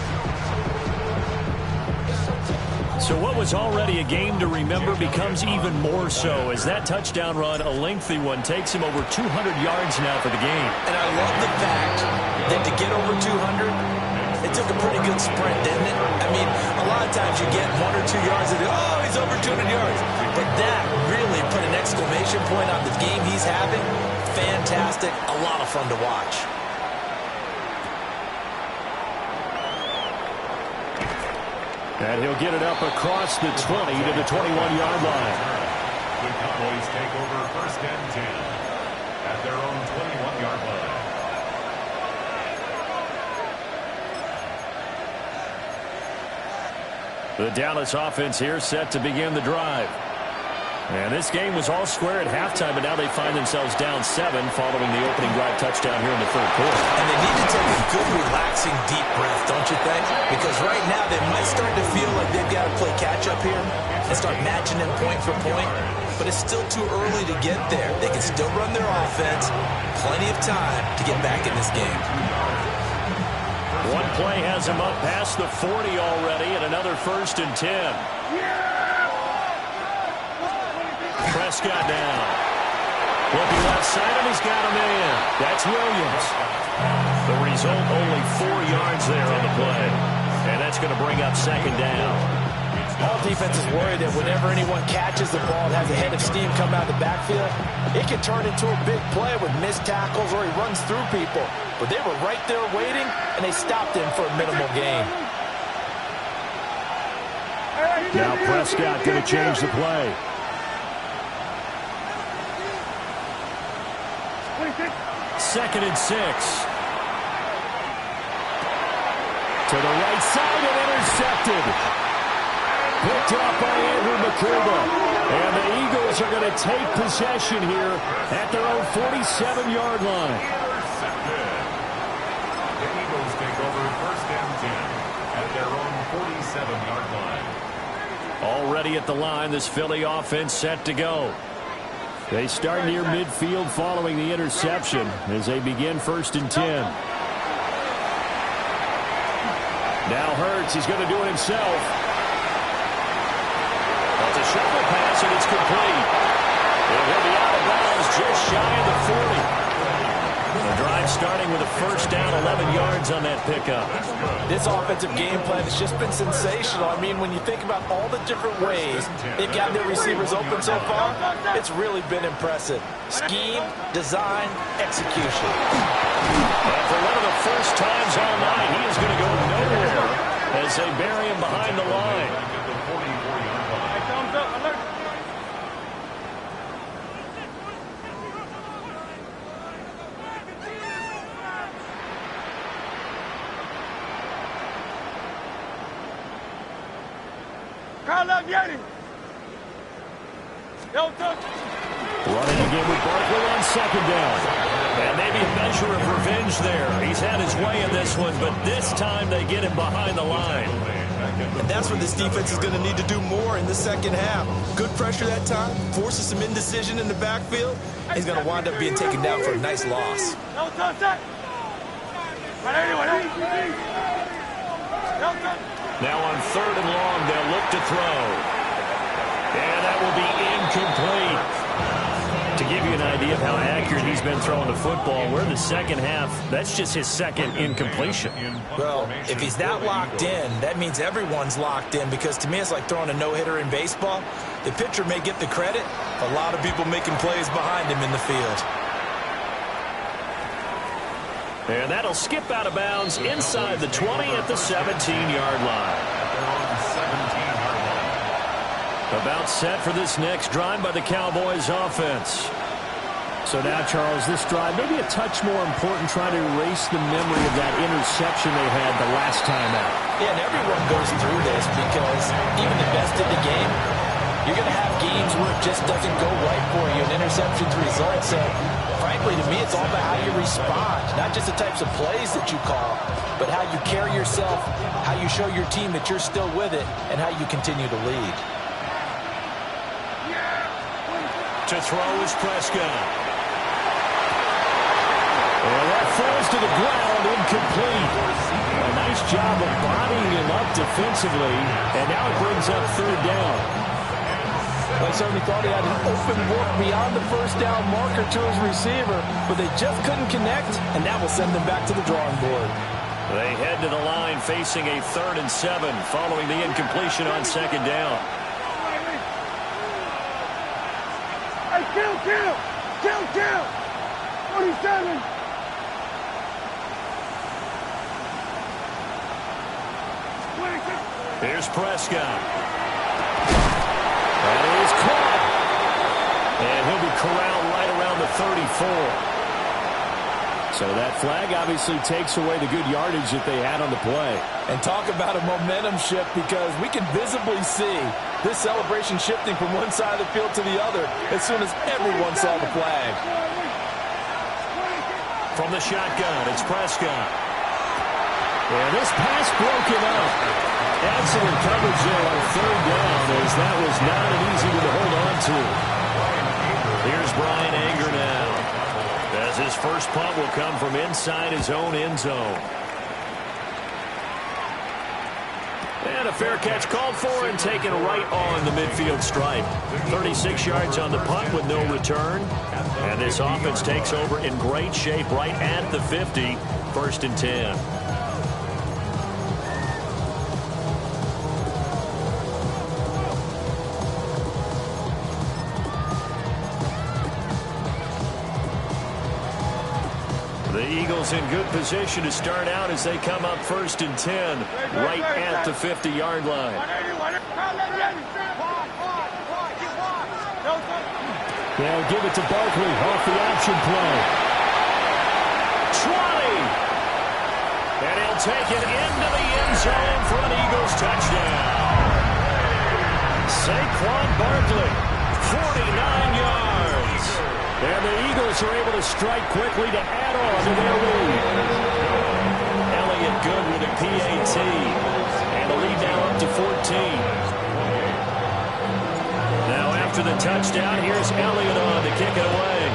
[SPEAKER 2] So what was already a game to remember becomes even more so as that touchdown run, a lengthy one, takes him over 200 yards now for the game.
[SPEAKER 4] And I love the fact that to get over 200, it took a pretty good sprint, didn't it? I mean, a lot of times you get 1 or 2 yards and oh, he's over 200 yards. But that really put an exclamation point on the game he's having. Fantastic. A lot of fun to watch.
[SPEAKER 2] And he'll get it up across the 20 to the 21-yard line.
[SPEAKER 3] The Cowboys take over first and 10 at their own 21-yard line.
[SPEAKER 2] The Dallas offense here set to begin the drive. And this game was all square at halftime, but now they find themselves down 7 following the opening drive touchdown here in the third quarter.
[SPEAKER 4] And they need to take a good, relaxing, deep breath, don't you think? Because right now they might start to feel like they've got to play catch-up here and start matching them point for point. But it's still too early to get there. They can still run their offense. Plenty of time to get back in this game.
[SPEAKER 2] One play has them up past the 40 already, and another 1st and 10. Prescott now. Looking left side, and he's got him in. That's Williams. The result, only 4 yards there on the play. And that's going to bring up second down.
[SPEAKER 4] All defense is worried that whenever anyone catches the ball and has a head of steam come out of the backfield, it can turn into a big play with missed tackles or he runs through people. But they were right there waiting, and they stopped him for a minimal gain.
[SPEAKER 2] Now Prescott going to change the play. Second and 6. To the right side and intercepted. Picked up by Andrew McCurva. And the Eagles are going to take possession here at their own 47-yard line.
[SPEAKER 3] The Eagles take over first and 10 at their own 47-yard line.
[SPEAKER 2] Already at the line, this Philly offense set to go. They start near midfield following the interception as they begin first and 10. Now Hurts, he's going to do it himself. That's a shuffle pass, and it's complete. It'll be out of bounds just shy of the 40. The drive starting with a first down, 11 yards on that pickup.
[SPEAKER 4] This offensive game plan has just been sensational. I mean, when you think about all the different ways they've got their receivers open so far, it's really been impressive. Scheme, design, execution.
[SPEAKER 2] And for one of the first times all night, he is going to go nowhere as they bury him behind the line. Running again with Barkley on second down. And maybe a measure of revenge there. He's had his way in this one, but this time they get him behind the line.
[SPEAKER 4] And that's what this defense is going to need to do more in the second half. Good pressure that time, forces some indecision in the backfield. He's going to wind up being taken down for a nice loss.
[SPEAKER 2] Now on third and long, they'll look to throw. And that will be incomplete. To give you an idea of how accurate he's been throwing the football, we're in the second half. That's just his second incompletion.
[SPEAKER 4] Well, if he's that locked in, that means everyone's locked in, because to me it's like throwing a no-hitter in baseball. The pitcher may get the credit, a lot of people making plays behind him in the field.
[SPEAKER 2] And that'll skip out of bounds inside the 20 at the 17-yard line. About set for this next drive by the Cowboys offense. So now, Charles, this drive maybe a touch more important, trying to erase the memory of that interception they had the last time out.
[SPEAKER 4] Yeah, and everyone goes through this, because even the best in the game, you're going to have games where it just doesn't go right for you, and interceptions result. So, frankly, to me, it's all about how you respond, not just the types of plays that you call, but how you carry yourself, how you show your team that you're still with it, and how you continue to lead.
[SPEAKER 2] To throw is Prescott. And that falls to the ground, incomplete. A nice job of bodying him up defensively, and now it brings up third down.
[SPEAKER 4] Well, I certainly thought he had an open look beyond the first down marker to his receiver, but they just couldn't connect, and that will send them back to the drawing board. They
[SPEAKER 2] head to the line facing a 3rd and 7 following the incompletion on second down.
[SPEAKER 5] Kill! 47!
[SPEAKER 2] Here's Prescott. That is caught. And he'll be corralled right around the 34. So that flag obviously takes away the good yardage that they had on the play.
[SPEAKER 4] And talk about a momentum shift, because we can visibly see this celebration shifting from one side of the field to the other as soon as everyone saw the flag.
[SPEAKER 2] From the shotgun, it's Prescott. And this pass broken up. Excellent coverage there on third down, as that was not an easy one to hold on to. Here's Brian Anger now, as his first punt will come from inside his own end zone. And a fair catch called for and taken right on the midfield stripe. 36 yards on the punt with no return. And this offense takes over in great shape right at the 50. 1st and 10. The Eagles in good position to start out as they come up 1st and 10 right at the 50-yard line.
[SPEAKER 6] They'll give it to Barkley off the option play.
[SPEAKER 2] 20! And he'll take it into the end zone for an Eagles touchdown. Saquon Barkley, 49 yards. And the Eagles are able to strike quickly to add on to their lead. Elliott good with a PAT. And the lead now up to 14. Now after the touchdown, here's Elliott on to kick it away.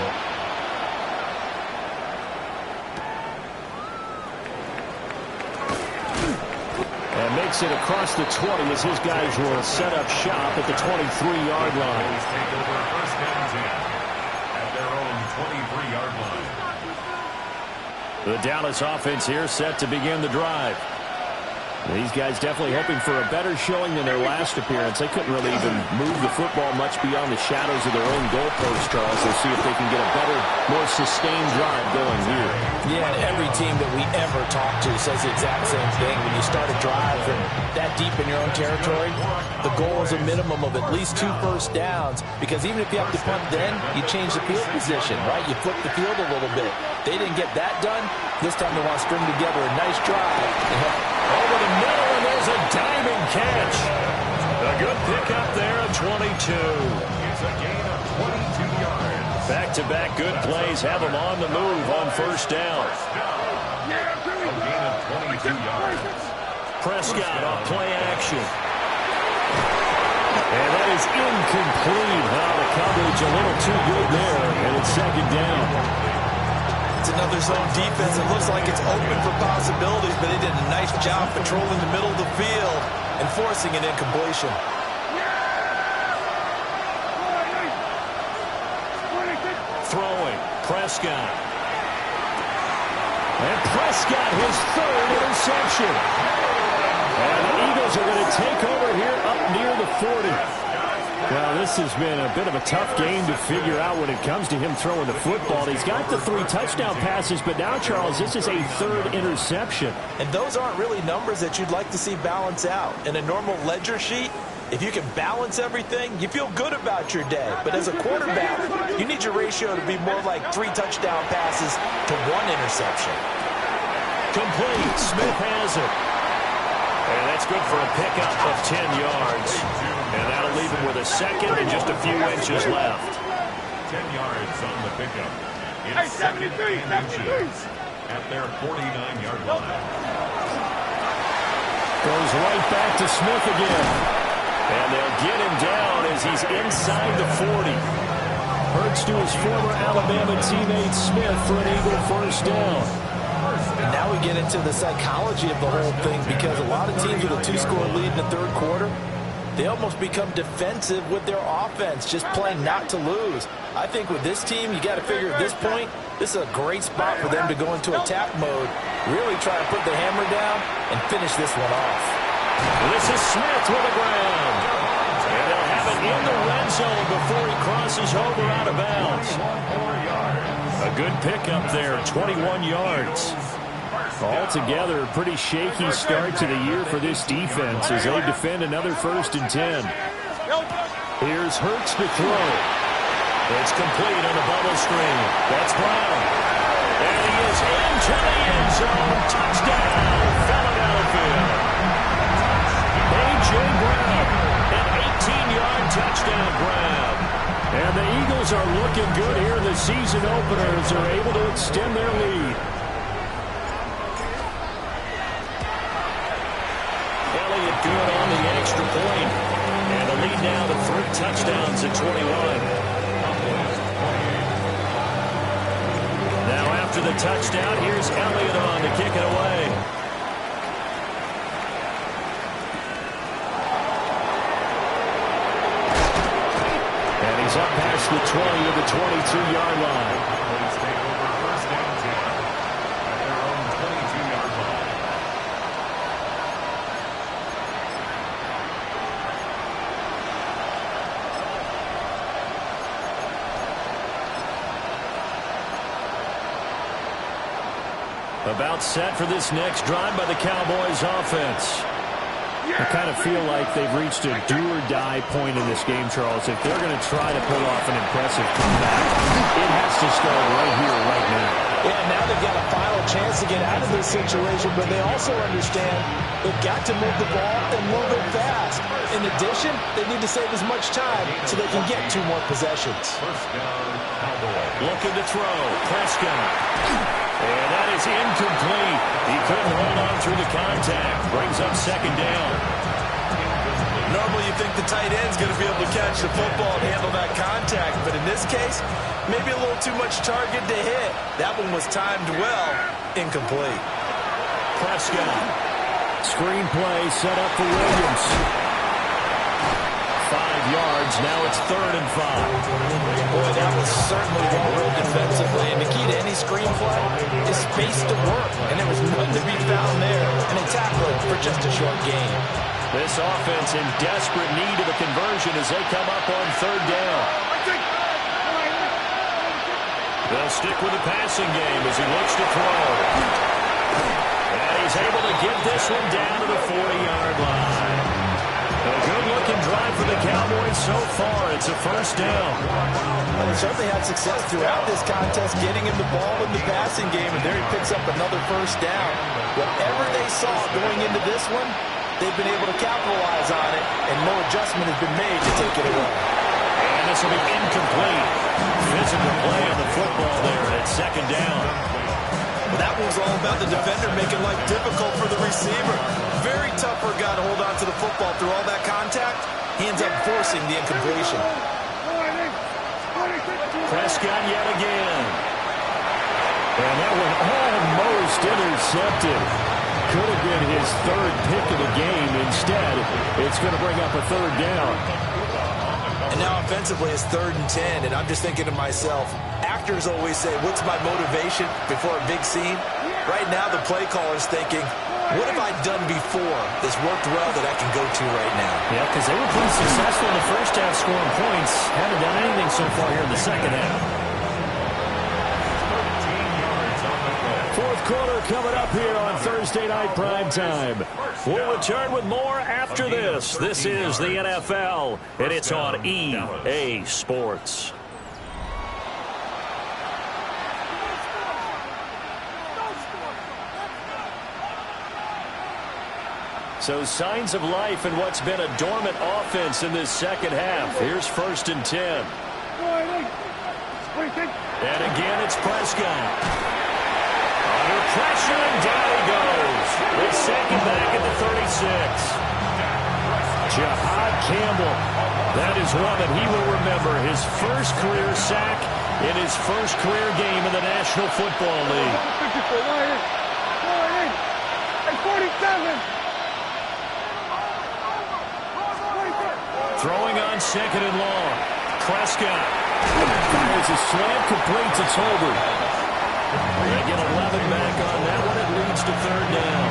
[SPEAKER 6] And makes it across the 20 as his guys will set up shop at the 23-yard line.
[SPEAKER 3] Take over 1st and 10 at their own 23-yard line.
[SPEAKER 2] The Dallas offense here set to begin the drive.
[SPEAKER 6] These guys definitely hoping for a better showing than their last appearance. They couldn't really even move the football much beyond the shadows of their own goalpost, Charles. They'll see if they can get a better, more sustained drive going here.
[SPEAKER 4] Yeah, and every team that we ever talk to says the exact same thing. When you start a drive from that deep in your own territory, the goal is a minimum of at least 2 first downs, because even if you have to punt then, you change the field position, right? You flip the field a little bit. They didn't get that done. This time they want to string together a nice drive and help
[SPEAKER 2] over the middle, and there's a diving catch. A good pickup there of 22.
[SPEAKER 3] It's a gain of 22 yards.
[SPEAKER 2] Back-to-back good plays have them on the move on 1st down.
[SPEAKER 3] A gain of 22 yards.
[SPEAKER 2] Prescott off play action. And that is incomplete. The coverage a little too good there, and it's 2nd down.
[SPEAKER 4] It's another zone defense. It looks like it's open for possibilities, but they did a nice job patrolling the middle of the field and forcing an incompletion.
[SPEAKER 2] Throwing, Prescott. And Prescott, his 3rd interception. And the Eagles are going to take over here up near the 40.
[SPEAKER 6] Well, this has been a bit of a tough game to figure out when it comes to him throwing the football. He's got the 3 touchdown passes, but now, Charles, this is a 3rd interception.
[SPEAKER 4] And those aren't really numbers that you'd like to see balance out. In a normal ledger sheet, if you can balance everything, you feel good about your day. But as a quarterback, you need your ratio to be more like 3 touchdown passes to 1 interception.
[SPEAKER 2] Complete. Smith has it. And that's good for a pickup of 10 yards. And that'll leave him with a 2nd and just a few inches left.
[SPEAKER 3] 10 yards on the pickup. It's 2nd and inches at their 49-yard line.
[SPEAKER 6] Goes right back to Smith again.
[SPEAKER 2] And they'll get him down as he's inside the 40.
[SPEAKER 6] Hurts to his former Alabama teammate Smith for an Eagle 1st down.
[SPEAKER 4] And now we get into the psychology of the whole thing, because a lot of teams with a 2-score lead in the 3rd quarter, they almost become defensive with their offense, just playing not to lose. I think with this team, you got to figure at this point, this is a great spot for them to go into attack mode, really try to put the hammer down and finish this one off.
[SPEAKER 2] This is Smith with the ground. And they'll have it in the red zone before he crosses over out of bounds. A good pickup there, 21 yards.
[SPEAKER 6] Altogether, a pretty shaky start to the year for this defense as they defend another 1st and 10. Here's Hurts to throw.
[SPEAKER 2] It's complete on the bubble screen. That's Brown. And he is into the end zone. Touchdown, Philadelphia. A.J. Brown, an 18-yard touchdown grab.
[SPEAKER 6] And the Eagles are looking good here in the season opener as they're able to extend their lead.
[SPEAKER 2] Elliott good on the extra point. And the lead now to 3 touchdowns at 21. Now after the touchdown, here's Elliott on to kick it away. He's up past the 20 to the 22-yard line.
[SPEAKER 3] Please take over first and 10 at their own 22-yard line.
[SPEAKER 2] About set for this next drive by the Cowboys offense. I kind of feel like they've reached a do-or-die point in this game, Charles. If they're going to try to pull off an impressive comeback, it has to start right here, right now.
[SPEAKER 4] Yeah, now they've got a final chance to get out of this situation, but they also understand they've got to move the ball and move it fast. In addition, they need to save as much time so they can get 2 more possessions.
[SPEAKER 3] First down, Cowboys.
[SPEAKER 2] Looking to throw. Prescott. And that is incomplete. He couldn't hold on through the contact. Brings up second down.
[SPEAKER 7] Normally you think the tight end's going to be able to catch the football and handle that contact, but in this case, maybe a little too much target to hit. That one was timed well. Incomplete.
[SPEAKER 2] Prescott. Screen play set up for Williams. 5 yards. Now it's 3rd and 5.
[SPEAKER 4] Boy, that was certainly well read defensively. And the key to any screen play is space to work. And there was none to be found there. And they tackle it for just a short gain.
[SPEAKER 2] This offense in desperate need of a conversion as they come up on 3rd down. They'll stick with the passing game as he looks to throw. And he's able to get this one down to the 40-yard line. A good-looking drive for the Cowboys so far. It's a first down.
[SPEAKER 4] Well, they certainly had success throughout this contest getting him the ball in the passing game, and there he picks up another first down. Whatever they saw going into this one, they've been able to capitalize on it, and no adjustment has been made to take it away.
[SPEAKER 2] And this will be incomplete. Physical play on the football there, and it's second down.
[SPEAKER 7] Well, that one's all about the defender making life difficult for the receiver. Very tough for a guy to hold on to the football through all that contact. He ends up forcing the incompletion.
[SPEAKER 2] Prescott yet again. And that one almost intercepted. Could have been his 3rd pick of the game. Instead, it's going to bring up a 3rd down.
[SPEAKER 4] And now offensively it's 3rd and 10, and I'm just thinking to myself, actors always say, what's my motivation before a big scene? Right now the play caller's thinking, what have I done before that's worked well that I can go to right now?
[SPEAKER 2] Yeah, because they were pretty successful in the first half scoring points. Haven't done anything so far here in the second half.
[SPEAKER 3] 13 yards on the play.
[SPEAKER 2] 4th quarter coming up here on Thursday Night Prime Time. We'll return with more after this. This is the NFL, and it's on EA Sports. So signs of life in what's been a dormant offense in this second half. Here's 1st and 10. And again, it's Prescott. Under pressure, and down he goes. They second back at the 36. Jahad Campbell. That is one that he will remember. His first career sack in his first career game in the National Football League.
[SPEAKER 5] 47.
[SPEAKER 2] Throwing on 2nd and long. Prescott fires a slant, completes. It's over. They get 11 back on that one. It leads to 3rd down.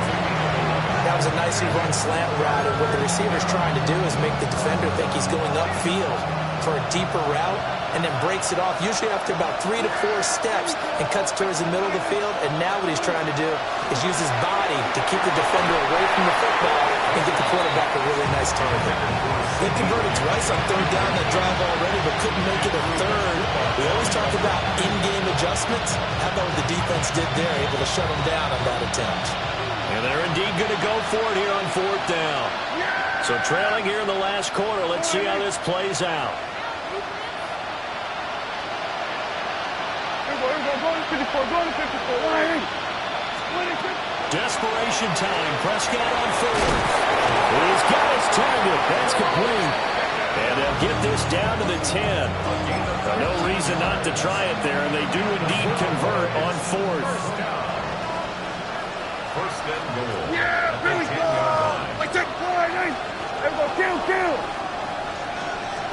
[SPEAKER 4] That was a nicely run slant route, and what the receiver's trying to do is make the defender think he's going upfield for a deeper route, and then breaks it off, usually after about 3 to 4 steps, and cuts towards the middle of the field. And now what he's trying to do is use his body to keep the defender away from the football and get the quarterback a really nice target.
[SPEAKER 7] They converted twice on 3rd down that drive already, but couldn't make it a 3rd. We always talk about in-game adjustments. How about what the defense did there, able to shut them down on that attempt.
[SPEAKER 2] And they're indeed going to go for it here on 4th down. So trailing here in the last quarter. Let's see how this plays out. Desperation time. Prescott on 4th. He's got his target. That's complete. And they'll get this down to the 10. No reason not to try it there, and they do indeed convert on 4th.
[SPEAKER 3] First and goal.
[SPEAKER 5] Yeah, really good. Like that. Kill.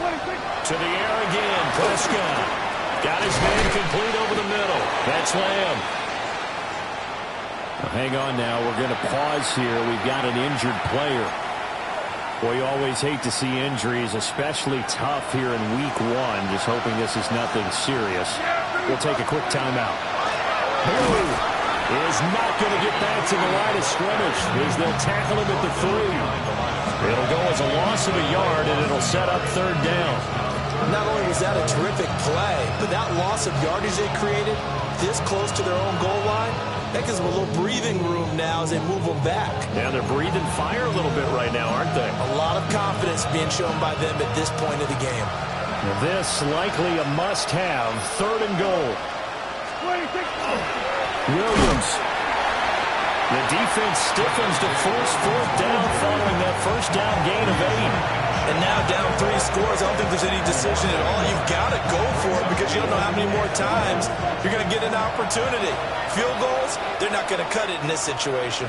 [SPEAKER 2] To the air again. Prescott. Got his man complete over the middle. That's Lamb.
[SPEAKER 6] Hang on now. We're going to pause here. We've got an injured player. Boy, you always hate to see injuries, especially tough here in week 1. Just hoping this is nothing serious. We'll take a quick timeout.
[SPEAKER 2] Blue is not going to get back to the line of scrimmage as they'll tackle him at the 3. It'll go as a loss of a yard, and it'll set up 3rd down.
[SPEAKER 4] Not only was that a terrific play, but that loss of yardage they created this close to their own goal line, that gives them a little breathing room now as they move them back.
[SPEAKER 2] Yeah, they're breathing fire a little bit right now, aren't they?
[SPEAKER 4] A lot of confidence being shown by them at this point of the game.
[SPEAKER 2] Well, this likely a must-have. 3rd and goal. Williams. The defense stiffens to force 4th down following that first down gain of 8.
[SPEAKER 4] And now down 3 scores. I don't think there's any decision at all. You've got to go for it because you don't know how many more times you're going to get an opportunity. Field goals, they're not going to cut it in this situation.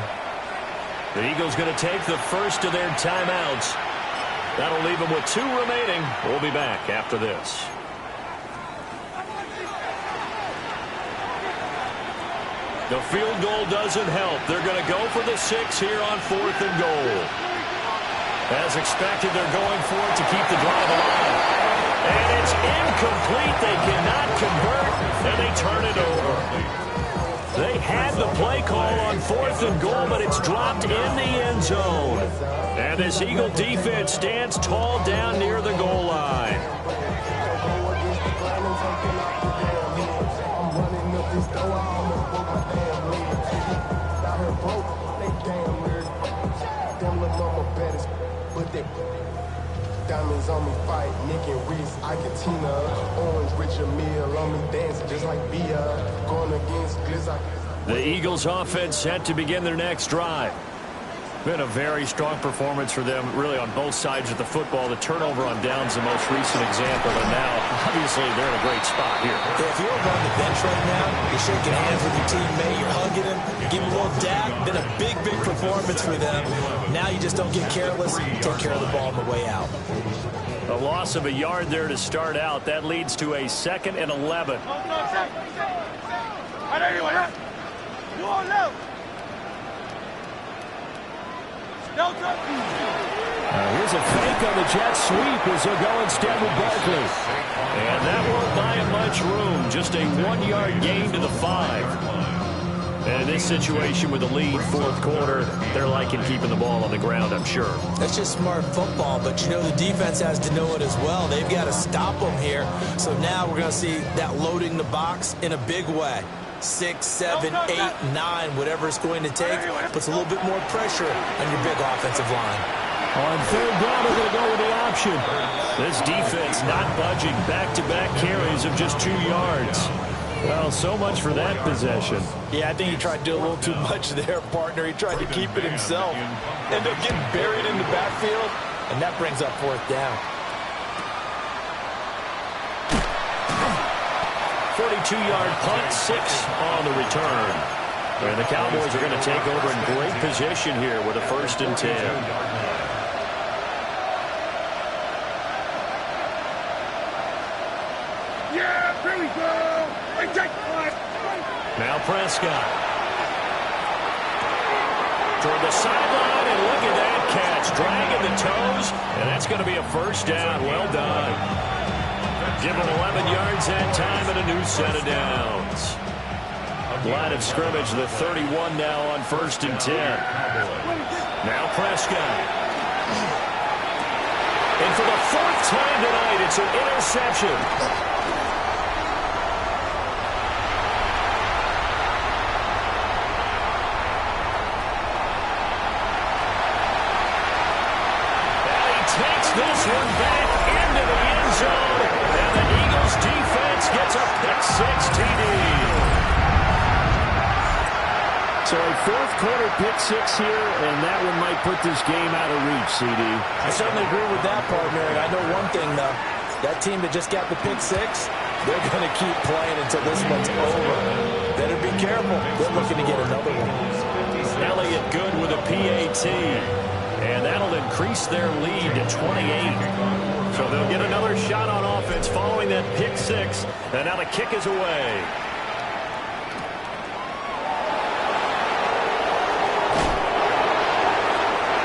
[SPEAKER 2] The Eagles going to take the first of their timeouts. That'll leave them with 2 remaining. We'll be back after this. The field goal doesn't help. They're going to go for the 6 here on 4th and goal. As expected, they're going for it to keep the drive alive. And it's incomplete. They cannot convert, and they turn it over. They had the play call on 4th and goal, but it's dropped in the end zone. And this Eagle defense stands tall down near the goal line.
[SPEAKER 8] Diamonds on me fight, Nick and Reese, Iketina, Orange, Richard Mill on me dancing just like Bia, going against Glizz.
[SPEAKER 2] The Eagles offense set to begin their next drive. Been a very strong performance for them, really on both sides of the football. The turnover on downs the most recent example, and now, obviously, they're in a great spot here.
[SPEAKER 4] Yeah, if you're over on the bench right now, you're shaking hands with your teammate, you're hugging him, you're giving a little dab. Been a big, big performance for them. Now you just don't get careless, take care of the ball on the way out.
[SPEAKER 2] A loss of a yard there to start out. That leads to a 2nd and 11. Here's a fake on the jet sweep as they'll go instead with Barkley. And that won't buy him much room. Just a 1-yard gain to the 5. And in this situation with the lead, 4th quarter, they're liking keeping the ball on the ground, I'm sure.
[SPEAKER 4] That's just smart football, but you know the defense has to know it as well. They've got to stop them here. So now we're going to see that loading the box in a big way. 6, 7, 8, 9, whatever it's going to take, puts a little bit more pressure on your big offensive line.
[SPEAKER 2] On 3rd down, they're going to go with the option. This defense not budging. Back-to-back carries of just 2 yards. Well, so much for that possession.
[SPEAKER 4] Yeah, I think he tried to do a little too much there, partner. He tried to keep it himself. Ended up getting buried in the backfield, and that brings up 4th down.
[SPEAKER 2] 42-yard punt, 6 on the return. And the Cowboys are going to take over in great position here with a 1st and 10.
[SPEAKER 5] Yeah, here we go.
[SPEAKER 2] Now Prescott. Toward the sideline, and look at that catch. Dragging the toes, and that's going to be a 1st down. Well done. Give him 11 yards that time and a new set of downs. Line of scrimmage, the 31 now on 1st and 10. Now Prescott. And for the 4th time tonight, it's an interception. This one back into the end zone, and the Eagles defense gets a pick-6 TD.
[SPEAKER 6] So a 4th quarter pick-6 here, and that one might put this game out of reach, CD.
[SPEAKER 4] I certainly agree with that, partner, and I know one thing, though. That team that just got the pick-6, they're going to keep playing until this one's over. Better be careful. They're looking to get another one.
[SPEAKER 2] Elliott good with a PAT. And that'll increase their lead to 28. So they'll get another shot on offense following that pick six. And now the kick is away.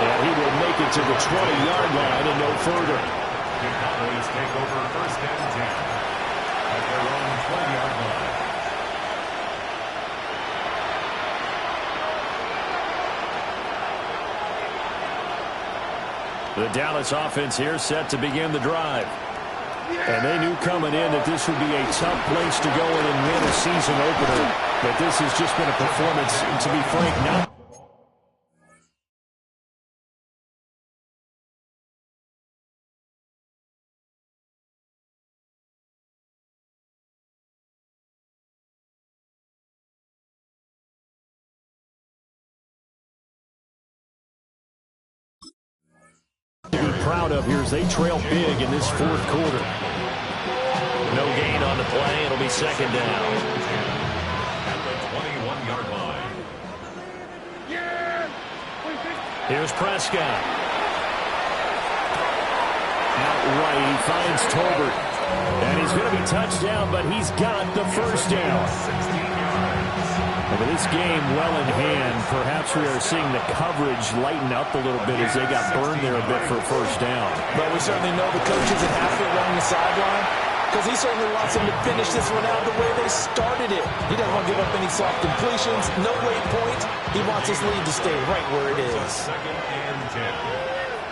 [SPEAKER 2] And he will make it to the 20-yard line and no further.
[SPEAKER 3] The Cowboys take over first and 10 at their own 20-yard line.
[SPEAKER 2] The Dallas offense here set to begin the drive. And they knew coming in that this would be a tough place to go in and win a season opener. But this has just been a performance, to be frank, not. Proud of here as they trail big in this fourth quarter. No gain on the play. It'll be second down.
[SPEAKER 3] At the 21-yard line.
[SPEAKER 2] Here's Prescott. Out right, he finds Tolbert. And he's going to be touched down, but he's got the first down.
[SPEAKER 3] 16 yards.
[SPEAKER 2] With this game well in hand, perhaps we are seeing the coverage lighten up a little bit as they got burned there a bit for a first down.
[SPEAKER 4] But we certainly know the coach isn't happy along the sideline because he certainly wants them to finish this one out the way they started it. He doesn't want to give up any soft completions, no late points. He wants his lead to stay right where it is.
[SPEAKER 3] Second and 10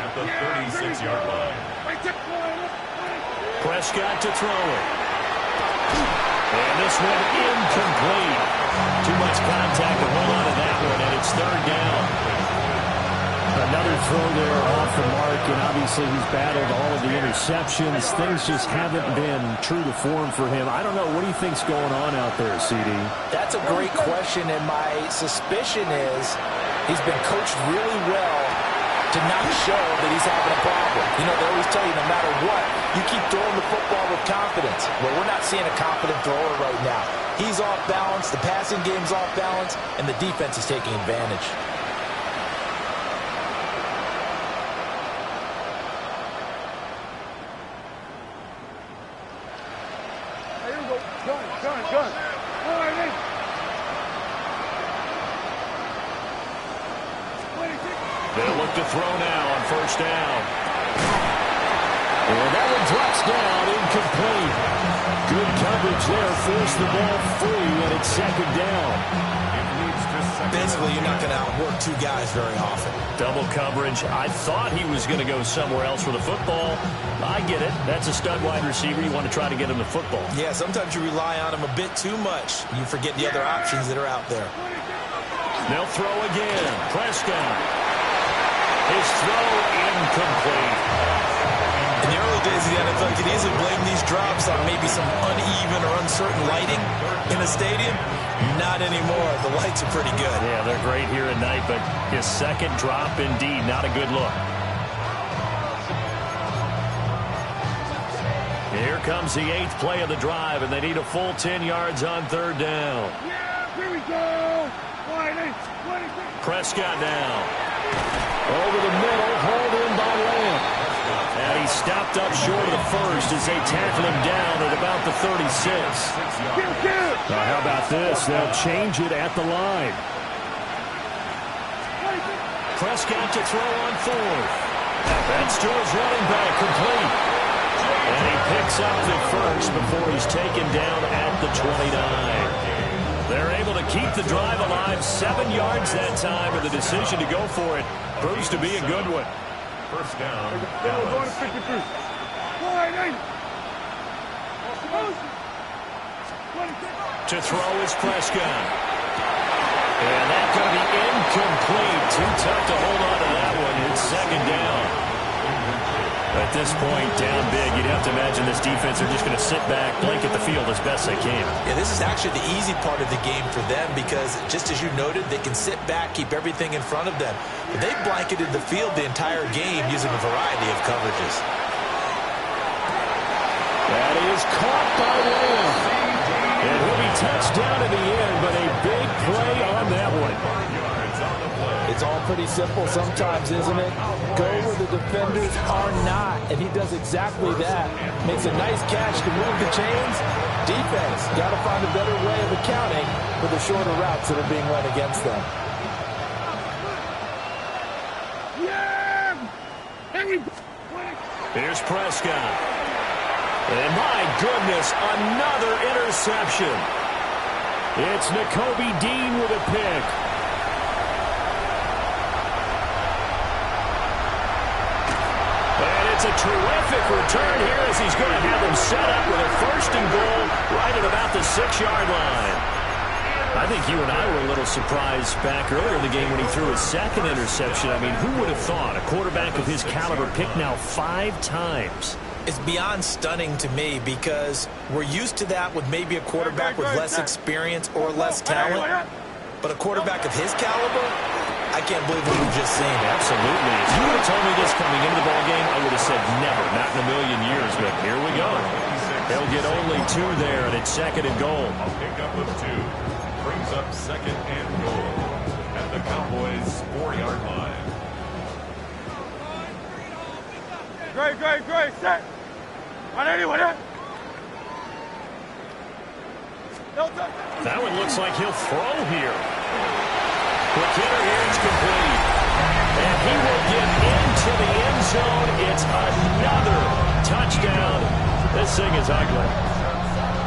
[SPEAKER 3] at the 36-yard line.
[SPEAKER 2] Prescott to throw it. And this one incomplete. Too much contact to hold on to that one, and it's third down. Another throw there off the mark, and obviously he's battled all of the interceptions. Things just haven't been true to form for him. I don't know. What do you think's going on out there, CD?
[SPEAKER 4] That's a great question, and my suspicion is he's been coached really well to not show that he's having a problem. You know, they always tell you no matter what, you keep throwing the football with confidence. Well, we're not seeing a confident thrower right now. He's off balance, the passing game's off balance, and the defense is taking advantage.
[SPEAKER 5] Gun. All right, Nick.
[SPEAKER 2] They'll look to throw now on first down. And that one drops down, incomplete. Good coverage there, forced the ball free, and it's second down.
[SPEAKER 4] Basically, you're not going to outwork two guys very often.
[SPEAKER 2] Double coverage. I thought he was going to go somewhere else for the football. I get it. That's a stud wide receiver. You want to try to get him the football.
[SPEAKER 4] Yeah, sometimes you rely on him a bit too much. You forget the other options that are out there.
[SPEAKER 2] They'll throw again. Prescott. His throw incomplete.
[SPEAKER 4] In the early days of the NFL, you could easily blame these drops on maybe some uneven or uncertain lighting in a stadium. Not anymore. The lights are pretty good.
[SPEAKER 2] Yeah, they're great here at night, but his second drop, indeed, not a good look. Here comes the 8th play of the drive, and they need a full 10 yards on third down.
[SPEAKER 5] Yeah, here we go.
[SPEAKER 2] Prescott now. Over the middle, hauled in by Lamb. And he stopped up short of the first as they tackle him down at about the 36. Now, how about this? They'll change it at the line. Prescott to throw on fourth. That's to his running back, complete. And he picks up the first before he's taken down at the 29. They're able to keep the drive alive, 7 yards that time, and the decision to go for it proves to be a good one.
[SPEAKER 3] First down.
[SPEAKER 2] To throw is Prescott. And that's going to be incomplete. Too tough to hold on to that one. It's second down. At this point, down big, you'd have to imagine this defense are just going to sit back, blanket the field as best they can.
[SPEAKER 4] Yeah, this is actually the easy part of the game for them because, just as you noted, they can sit back, keep everything in front of them. But they've blanketed the field the entire game using a variety of coverages.
[SPEAKER 2] That is caught by Lamb. And he'll be touched down in the end, but a big play on that one.
[SPEAKER 4] It It's all pretty simple sometimes, isn't it? Go where the defenders are not, and he does exactly that. Makes a nice catch to move the chains. Defense, got to find a better way of accounting for the shorter routes that are being run against them.
[SPEAKER 2] Here's Prescott. And my goodness, another interception. It's Nakobe Dean with a pick. And it's a terrific return here as he's going to have them set up with a 1st and goal right at about the 6-yard line. I think you and I were a little surprised back earlier in the game when he threw his 2nd interception. I mean, who would have thought a quarterback of his caliber picked now 5 times?
[SPEAKER 4] It's beyond stunning to me because we're used to that with maybe a quarterback with less experience or less talent. But a quarterback of his caliber, I can't believe what we've just seen.
[SPEAKER 2] Absolutely. If you would have told me this coming into the ballgame, I would have said never, not in a million years. But here we go. They'll get only 2 there, and it's 2nd and goal.
[SPEAKER 3] A pickup of 2 brings up 2nd and goal at the Cowboys' 4-yard line.
[SPEAKER 5] Great, set. Anyone there?
[SPEAKER 2] That one looks like he'll throw here. Quick hitter here, it's complete. And he will get into the end zone. It's another touchdown. This thing is ugly.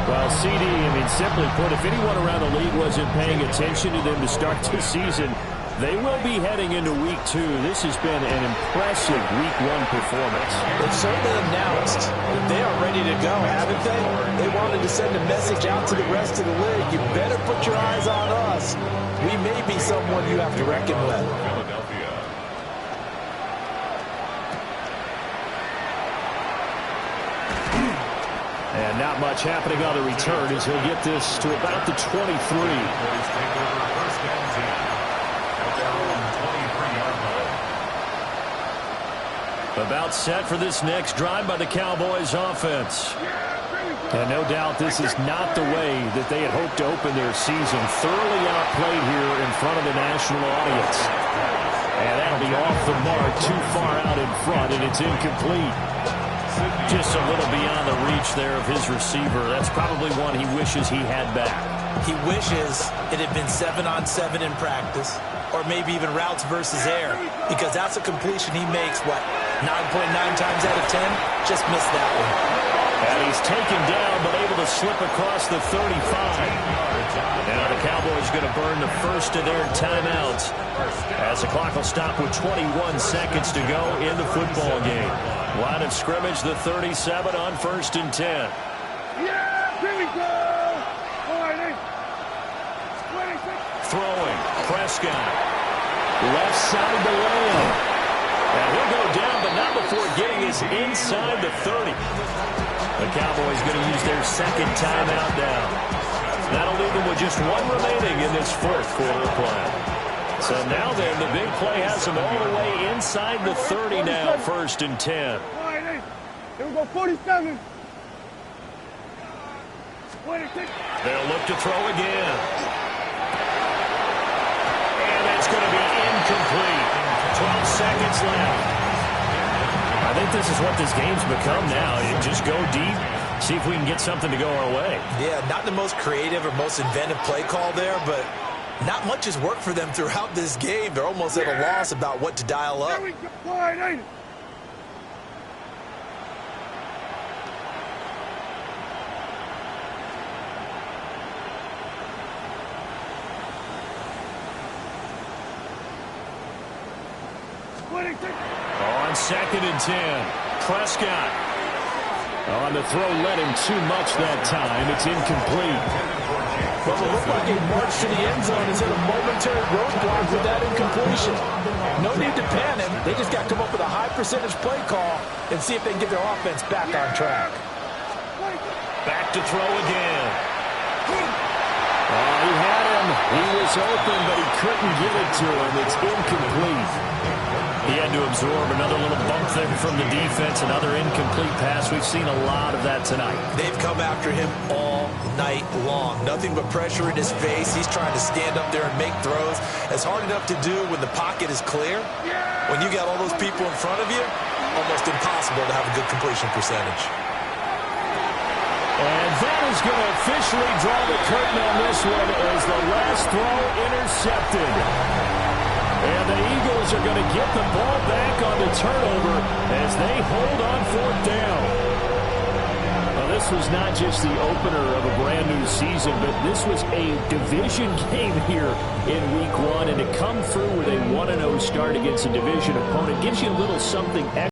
[SPEAKER 2] Well, CD, I mean, simply put, if anyone around the league wasn't paying attention to them to start this season, they will be heading into Week 2. This has been an impressive Week 1 performance.
[SPEAKER 4] They've certainly announced that they are ready to go, haven't they? They wanted to send a message out to the rest of the league. You better put your eyes on us. We may be someone you have to reckon with.
[SPEAKER 3] Philadelphia.
[SPEAKER 2] And not much happening on the return as he'll get this to about the 23.
[SPEAKER 3] Boys take over 1st and 10. At their own 23-yard line.
[SPEAKER 2] About set for this next drive by the Cowboys offense. And no doubt this is not the way that they had hoped to open their season. Thoroughly outplayed here in front of the national audience. And that'll be off the mark, too far out in front, and it's incomplete. Just a little beyond the reach there of his receiver. That's probably one he wishes he had back.
[SPEAKER 4] He wishes it had been 7-on-7 in practice, or maybe even routes versus air, because that's a completion he makes, 9.9 times out of 10? Just missed that one.
[SPEAKER 2] And he's taken down, but able to slip across the 35. Now the Cowboys going to burn the first of their timeouts as the clock will stop with 21 seconds to go in the football game. Line of scrimmage, the 37 on 1st and 10.
[SPEAKER 5] Yeah, here we go.
[SPEAKER 2] Throwing, Prescott. Left side to Lamb. And he'll go down, but not before getting his inside the 30. The Cowboys going to use their 2nd timeout now. That'll leave them with just 1 remaining in this 4th quarter of play. So now then, the big play has them all the way inside the 30 now, 1st and 10.
[SPEAKER 5] Here we go, 47.
[SPEAKER 2] They'll look to throw again. And it's going to be incomplete. 12 seconds left. I think this is what this game's become now. You just go deep, see if we can get something to go our way.
[SPEAKER 4] Yeah, not the most creative or most inventive play call there, but not much has worked for them throughout this game. They're almost at a loss about what to dial up.
[SPEAKER 2] On 2nd and 10, Prescott. On the throw, led him too much that time. It's incomplete.
[SPEAKER 4] Well, it looked like a march to the end zone is at a momentary roadblock with that incompletion. No need to panic. They just got to come up with a high percentage play call and see if they can get their offense back on track.
[SPEAKER 2] Back to throw again. Oh, he had him. He was open, but he couldn't get it to him. It's incomplete. He had to absorb another little bump there from the defense, another incomplete pass. We've seen a lot of that tonight.
[SPEAKER 4] They've come after him all night long. Nothing but pressure in his face. He's trying to stand up there and make throws. It's hard enough to do when the pocket is clear. When you got all those people in front of you, almost impossible to have a good completion percentage.
[SPEAKER 2] And that is going to officially draw the curtain on this one as the last throw intercepted. And the Eagles are going to get the ball back on the turnover as they hold on fourth down. Now, this was not just the opener of a brand new season, but this was a division game here in Week 1. And to come through with a 1-0 start against a division opponent gives you a little something extra.